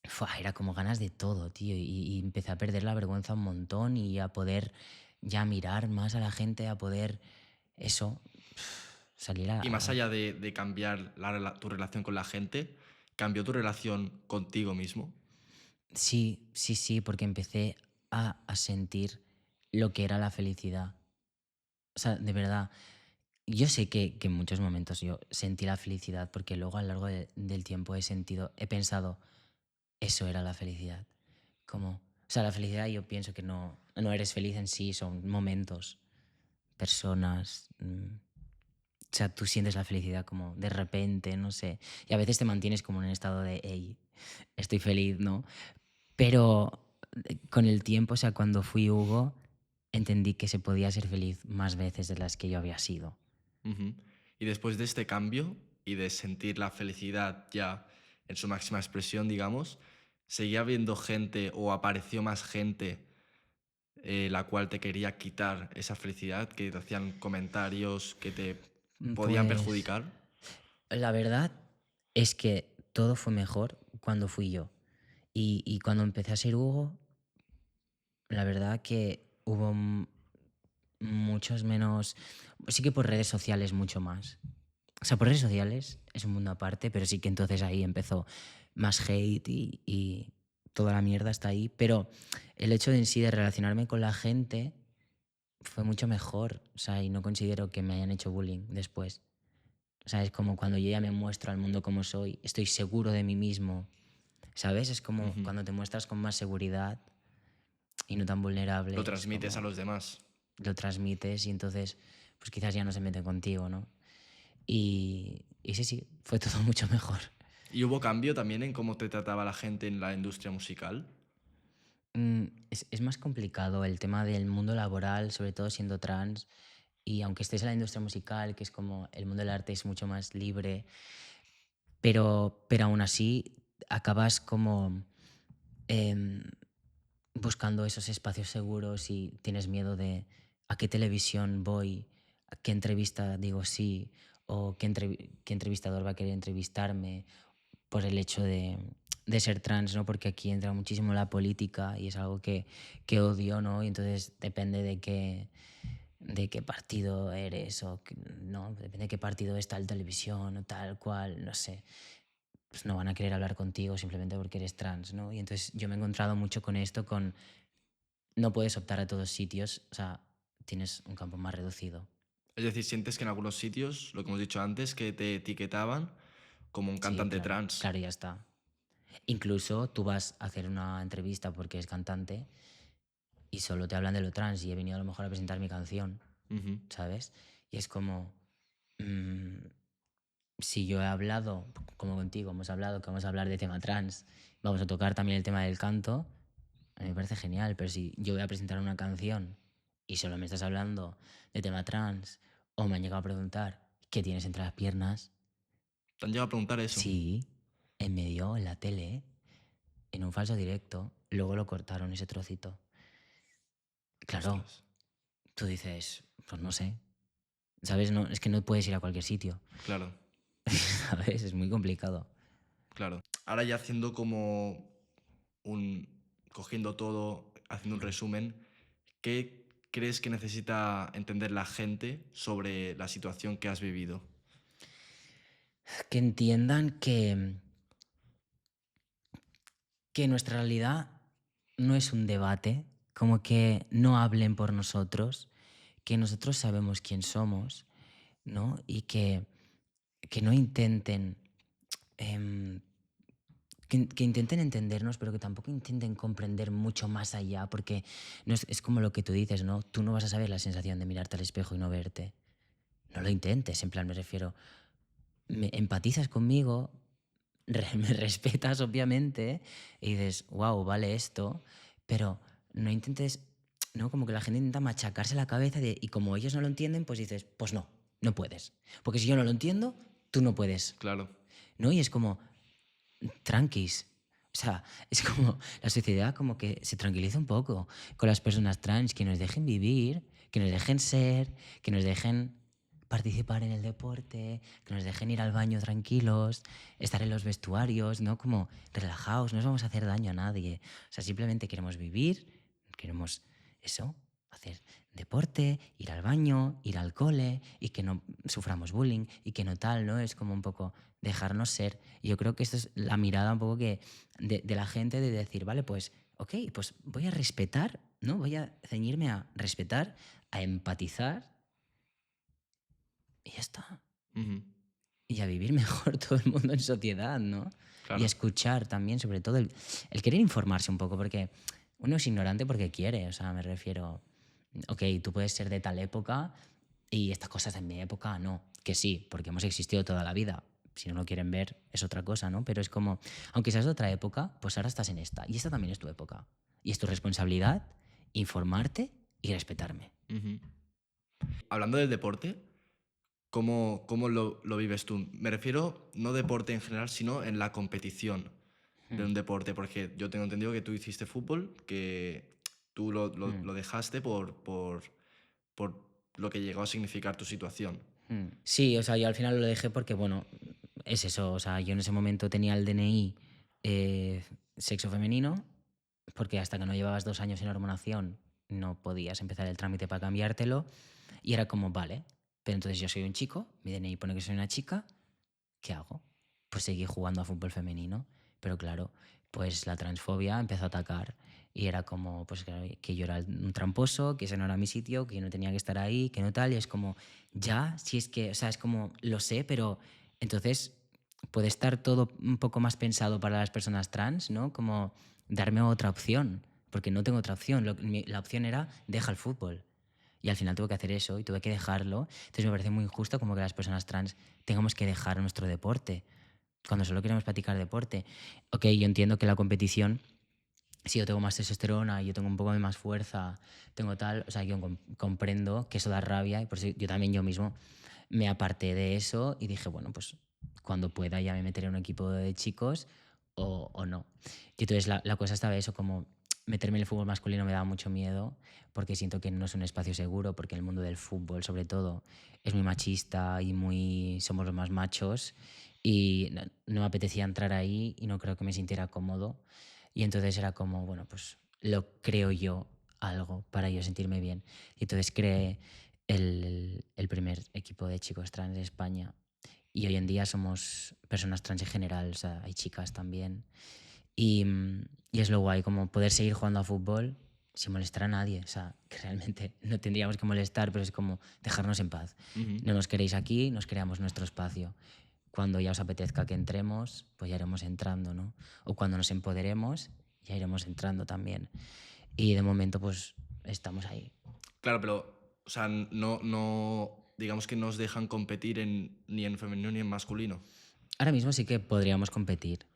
Fua, era como ganas de todo, tío. Y empecé a perder la vergüenza un montón y a poder ya mirar más a la gente, a poder eso, salir Y más allá de cambiar tu relación con la gente, ¿cambió tu relación contigo mismo? Sí, sí, sí, porque empecé a sentir lo que era la felicidad. O sea, de verdad, yo sé que en muchos momentos yo sentí la felicidad porque luego a lo largo del tiempo he pensado, eso era la felicidad. Como, o sea, la felicidad yo pienso que no eres feliz en sí, son momentos, personas. O sea, tú sientes la felicidad como de repente, no sé. Y a veces te mantienes como en un estado de, hey, estoy feliz, ¿no? Pero con el tiempo, o sea, cuando fui Hugo, entendí que se podía ser feliz más veces de las que yo había sido. Ujú. Y después de este cambio y de sentir la felicidad ya en su máxima expresión, digamos, ¿seguía habiendo gente o apareció más gente la cual te quería quitar esa felicidad, que te hacían comentarios que te podían Pues perjudicar? la verdad es que todo fue mejor cuando fui yo. Y cuando empecé a ser Hugo, la verdad que hubo muchos menos, sí que por redes sociales mucho más. O sea, por redes sociales es un mundo aparte, pero sí que entonces ahí empezó más hate y toda la mierda está ahí. Pero el hecho en sí de relacionarme con la gente fue mucho mejor. O sea, y no considero que me hayan hecho bullying después. O sea, es como cuando yo ya me muestro al mundo como soy, estoy seguro de mí mismo. ¿Sabes? Es como Ujú. cuando te muestras con más seguridad y no tan Lo vulnerable, es transmites a como los demás. lo transmites y entonces pues quizás ya no se meten contigo, ¿no? Y sí, sí, fue todo mucho mejor. ¿Y hubo cambio también en cómo te trataba la gente en la industria musical? Es más complicado el tema del mundo laboral, sobre todo siendo trans, y aunque estés en la industria musical, que es como el mundo del arte es mucho más libre, pero aún así acabas como em, buscando esos espacios seguros y tienes miedo de a qué televisión voy, a qué entrevista digo sí, o qué entrevistador va a querer entrevistarme por el hecho de ser trans, ¿no? Porque aquí entra muchísimo la política y es algo que odio, ¿no? Y entonces depende de qué partido eres o no, depende de qué partido está en televisión o tal cual, no sé, pues no van a querer hablar contigo simplemente porque eres trans, ¿no? Y entonces yo me he encontrado mucho con esto, con no puedes optar a todos sitios, o sea, tienes un campo más reducido. Es decir, sientes que en algunos sitios, lo que hemos dicho antes, que te etiquetaban como un Sí, cantante claro, trans. claro, ya está. Incluso tú vas a hacer una entrevista porque es cantante y solo te hablan de lo trans y he venido a lo mejor a presentar mi canción, Ujú. ¿sabes? Y es como, mm, si yo he hablado, como contigo, hemos hablado que vamos a hablar de tema trans, vamos a tocar también el tema del canto, a mí me parece genial, pero si yo voy a presentar una canción y solo me estás hablando de tema trans o me han llegado a preguntar qué tienes entre las piernas, ¿Te han llegado a preguntar eso? sí, en medio, en la tele, en un falso directo, luego lo cortaron ese trocito. Claro, Ostras, tú dices, pues no sé, ¿sabes? No, es que no puedes ir a cualquier sitio, claro, ¿sabes? Es muy complicado. claro. Ahora ya haciendo como cogiendo todo haciendo un resumen, ¿qué crees que necesita entender la gente sobre la situación que has vivido? Que entiendan que nuestra realidad no es un debate, como que no hablen por nosotros, que nosotros sabemos quién somos, ¿no? Y que no intenten, em, que intenten entendernos, pero que tampoco intenten comprender mucho más allá, porque no es como lo que tú dices, ¿no? Tú no vas a saber la sensación de mirarte al espejo y no verte. No lo intentes, en plan, me refiero, empatizas conmigo, me respetas, obviamente, y dices, wow, vale esto, pero no intentes, ¿no? Como que la gente intenta machacarse la cabeza y como ellos no lo entienden, pues dices, pues no, no puedes. Porque si yo no lo entiendo, tú no puedes, Claro. ¿no? Y es como, tranquis. O sea, es como la sociedad como que se tranquiliza un poco con las personas trans, que nos dejen vivir, que nos dejen ser, que nos dejen participar en el deporte, que nos dejen ir al baño tranquilos, estar en los vestuarios, ¿no? Como relajaos, no os vamos a hacer daño a nadie. O sea, simplemente queremos vivir, queremos eso, hacer deporte, ir al baño, ir al cole y que no suframos bullying y que no tal, ¿no? Es como un poco dejarnos ser. Y yo creo que esto es la mirada un poco que de la gente de decir, vale, pues, ok, pues voy a respetar, ¿no? Voy a ceñirme a respetar, a empatizar y ya está. Ujú. Y a vivir mejor todo el mundo en sociedad, ¿no? Y a Claro. escuchar también, sobre todo el querer informarse un poco, porque uno es ignorante porque quiere, o sea, me refiero, ok, tú puedes ser de tal época y estas cosas en mi época no, que sí, porque hemos existido toda la vida. Si no lo quieren ver, es otra cosa, ¿no? Pero es como, aunque seas de otra época, pues ahora estás en esta. Y esta también es tu época. Y es tu responsabilidad informarte y respetarme. Ujú. Hablando del deporte, ¿cómo lo vives tú? Me refiero no deporte en general, sino en la competición de Hmm, un deporte, porque yo tengo entendido que tú hiciste fútbol, que tú hmm, lo dejaste por lo que llegó a significar tu situación. Sí, o sea, yo al final lo dejé porque, bueno, es eso. O sea, yo en ese momento tenía el DNI eh, sexo femenino, porque hasta que no llevabas 2 años en hormonación no podías empezar el trámite para cambiártelo. Y era como, vale, pero entonces yo soy un chico, mi DNI pone que soy una chica, ¿qué hago? Pues seguí jugando a fútbol femenino. Pero claro, pues la transfobia empezó a atacar. Y era como, pues claro, que yo era un tramposo, que ese no era mi sitio, que yo no tenía que estar ahí, que no tal. Y es como, ya, si es que, o sea, es como, lo sé, pero entonces puede estar todo un poco más pensado para las personas trans, ¿no? Como darme otra opción, porque no tengo otra opción. La opción era, deja el fútbol. Y al final tuve que hacer eso y tuve que dejarlo. Entonces me parece muy injusto como que las personas trans tengamos que dejar nuestro deporte cuando solo queremos practicar deporte. Ok, yo entiendo que la competición, si yo tengo más testosterona, yo tengo un poco de más fuerza, tengo tal, o sea, yo comprendo que eso da rabia y por eso yo también yo mismo me aparté de eso y dije, bueno, pues cuando pueda ya me meteré en un equipo de chicos o no. Y entonces la cosa estaba eso, como meterme en el fútbol masculino me daba mucho miedo porque siento que no es un espacio seguro, porque el mundo del fútbol sobre todo es muy machista y muy somos los más machos y no me apetecía entrar ahí y no creo que me sintiera cómodo. Y entonces era como, bueno, pues lo creo yo algo para yo sentirme bien. Y entonces creé el primer equipo de chicos trans de España. Y hoy en día somos personas trans en general, o sea, hay chicas también. Y es lo guay, como poder seguir jugando a fútbol sin molestar a nadie. O sea, que realmente no tendríamos que molestar, pero es como dejarnos en paz. Ujú. No nos queréis aquí, nos creamos nuestro espacio. Cuando ya os apetezca que entremos, pues ya iremos entrando, ¿no? O cuando nos empoderemos, ya iremos entrando también. Y de momento, pues estamos ahí. Claro, pero, o sea, no, digamos que no os dejan competir ni en femenino ni en masculino. Ahora mismo sí que podríamos competir.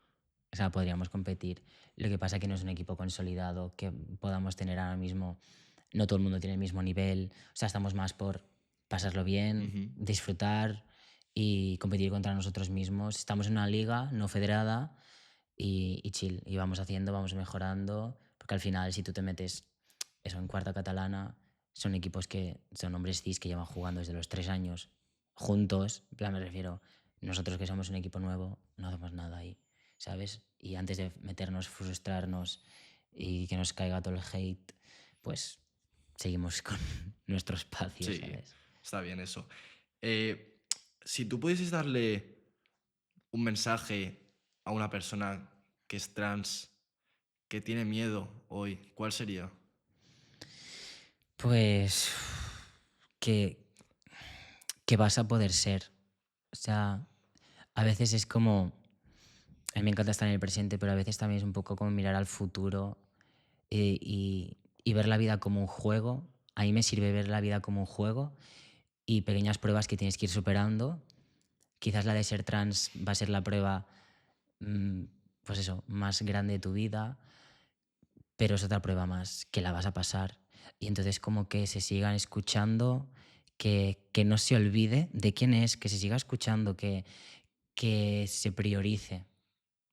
O sea, podríamos competir. Lo que pasa es que no es un equipo consolidado que podamos tener ahora mismo. No todo el mundo tiene el mismo nivel. O sea, estamos más por pasarlo bien, Ujú. disfrutar y competir contra nosotros mismos. Estamos en una liga no federada y chill. Y vamos haciendo, vamos mejorando. Porque al final, si tú te metes eso en cuarta catalana, son equipos que son hombres cis que llevan jugando desde los 3 años juntos. En plan, me refiero, nosotros que somos un equipo nuevo, no hacemos nada ahí, ¿sabes? Y antes de meternos, frustrarnos y que nos caiga todo el hate, pues seguimos con nuestro espacio, Sí, ¿sabes? está bien eso. Eh, si tú pudieses darle un mensaje a una persona que es trans, que tiene miedo hoy, ¿cuál sería? Pues que, que vas a poder ser. O sea, a veces es como, a mí me encanta estar en el presente, pero a veces también es un poco como mirar al futuro y ver la vida como un juego. A mí me sirve ver la vida como un juego y pequeñas pruebas que tienes que ir superando. Quizás la de ser trans va a ser la prueba, mm, pues eso, más grande de tu vida, pero es otra prueba más que la vas a pasar. Y entonces como que se sigan escuchando, que no se olvide de quién es, que se siga escuchando, que se priorice,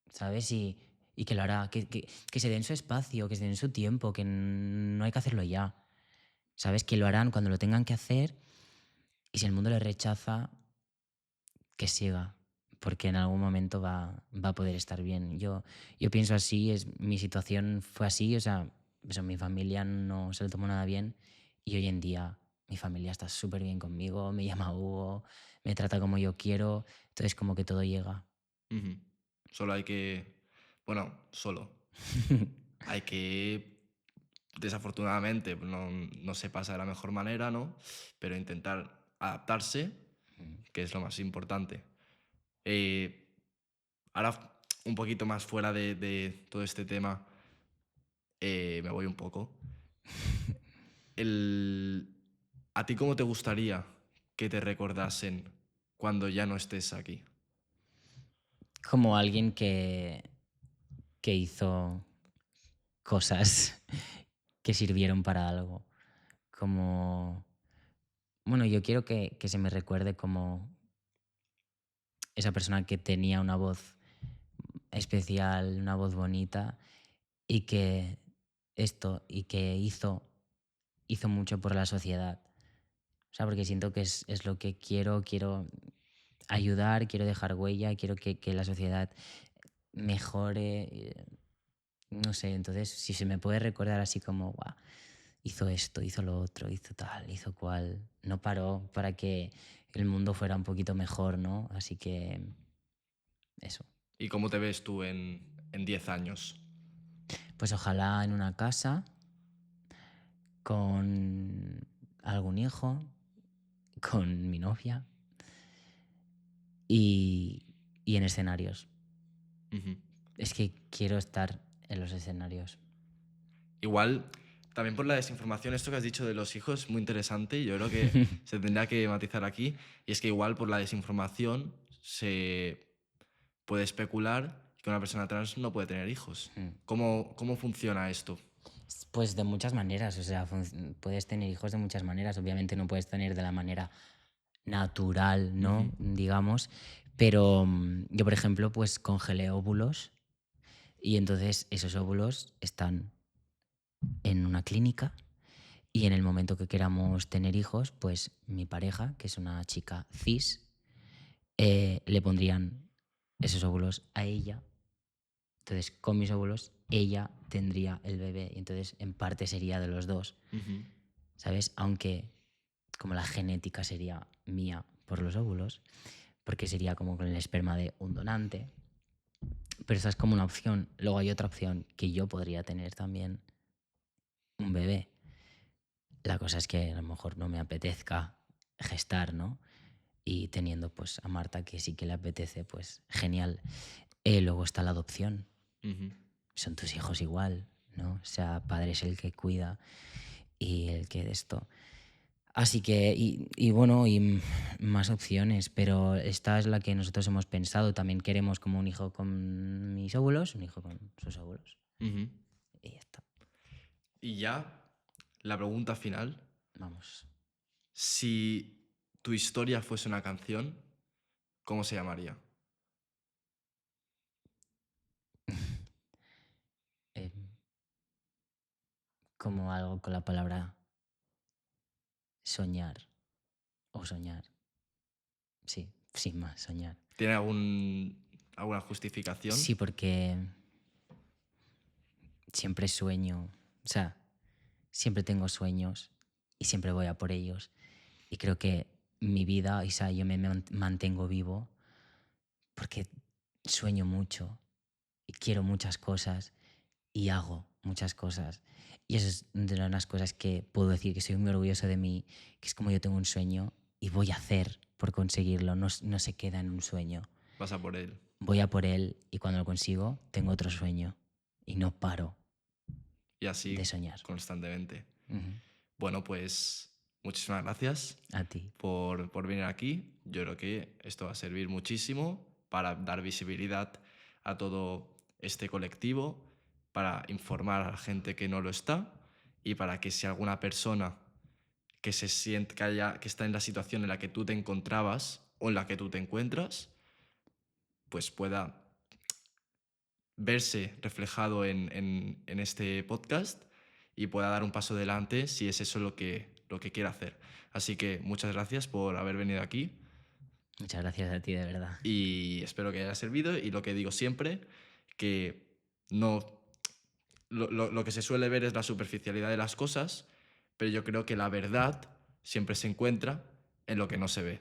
¿sabes? Y que lo hará, que se den su espacio, que se den su tiempo, que no hay que hacerlo ya, ¿sabes? Que lo harán cuando lo tengan que hacer y si el mundo le rechaza, que siga, porque en algún momento va a poder estar bien. Yo pienso así, mi situación fue así, o sea, mi familia no se lo tomó nada bien y hoy en día mi familia está súper bien conmigo, me llama Hugo, me trata como yo quiero, entonces como que todo llega. Ujú. Solo hay que, bueno, hay que, desafortunadamente, no se pasa de la mejor manera, ¿no? Pero intentar adaptarse, que es lo más importante. Eh, ahora, un poquito más fuera de todo este tema, me voy un poco. El, ¿A ti cómo te gustaría que te recordasen cuando ya no estés aquí? Como alguien que hizo cosas que sirvieron para algo. Como, bueno, yo quiero que se me recuerde como esa persona que tenía una voz especial, una voz bonita y que y que hizo mucho por la sociedad. O sea, porque siento que es lo que quiero ayudar, quiero dejar huella, quiero que la sociedad mejore. No sé, entonces si se me puede recordar así como, "Guau, hizo esto, hizo lo otro, hizo tal, hizo cual, no paró para que el mundo fuera un poquito mejor, ¿no? Así que eso. ¿Y cómo te ves tú en 10 años? Pues ojalá en una casa, con algún hijo, con mi novia y en escenarios. Ujú. Es que quiero estar en los escenarios. Igual, también por la desinformación, esto que has dicho de los hijos es muy interesante y yo creo que se tendría que matizar aquí. Y es que igual por la desinformación se puede especular que una persona trans no puede tener hijos. ¿Cómo funciona esto? Pues de muchas maneras, o sea, puedes tener hijos de muchas maneras. Obviamente no puedes tener de la manera natural, Ujú, ¿no? Digamos. Pero yo, por ejemplo, pues congelé óvulos y entonces esos óvulos están en una clínica y en el momento que queramos tener hijos, pues mi pareja, que es una chica cis, le pondrían esos óvulos a ella. Entonces, con mis óvulos, ella tendría el bebé y entonces en parte sería de los dos, ujú, ¿sabes? Aunque como la genética sería mía por los óvulos, porque sería como con el esperma de un donante, pero esa es como una opción. Luego hay otra opción que yo podría tener también un bebé. La cosa es que a lo mejor no me apetezca gestar, ¿no? Y teniendo pues a Marta que sí que le apetece, pues genial. Luego está la adopción. ujú. Son tus hijos igual, ¿no? O sea, padre es el que cuida y el que de esto. Así que, y bueno, más opciones, pero esta es la que nosotros hemos pensado. También queremos como un hijo con mis óvulos, un hijo con sus óvulos. Ujú. Y ya está. Y ya, la pregunta final. Vamos. Si tu historia fuese una canción, ¿cómo se llamaría? Eh, como algo con la palabra soñar o soñar. Sí, sin más, soñar. ¿Tiene alguna justificación? Sí, porque siempre sueño, o sea, siempre tengo sueños y siempre voy a por ellos. Y creo que mi vida, o sea, yo me mantengo vivo porque sueño mucho y quiero muchas cosas y hago muchas cosas. Y eso es de las cosas que puedo decir que soy muy orgulloso de mí, que es como yo tengo un sueño y voy a hacer por conseguirlo, no, no se queda en un sueño. Vas a por él. Voy a por él y cuando lo consigo tengo otro sueño y no paro Y así de soñar. constantemente. Ujú. Bueno, pues muchísimas gracias A ti. por venir aquí. Yo creo que esto va a servir muchísimo para dar visibilidad a todo este colectivo, para informar a la gente que no lo está y para que si alguna persona que se siente que está en la situación en la que tú te encontrabas o en la que tú te encuentras, pues pueda verse reflejado en este podcast y pueda dar un paso adelante si es eso lo que quiere hacer. Así que muchas gracias por haber venido aquí Muchas gracias a ti, de verdad. y espero que haya servido y lo que digo siempre, que no... Lo que se suele ver es la superficialidad de las cosas, pero yo creo que la verdad siempre se encuentra en lo que no se ve.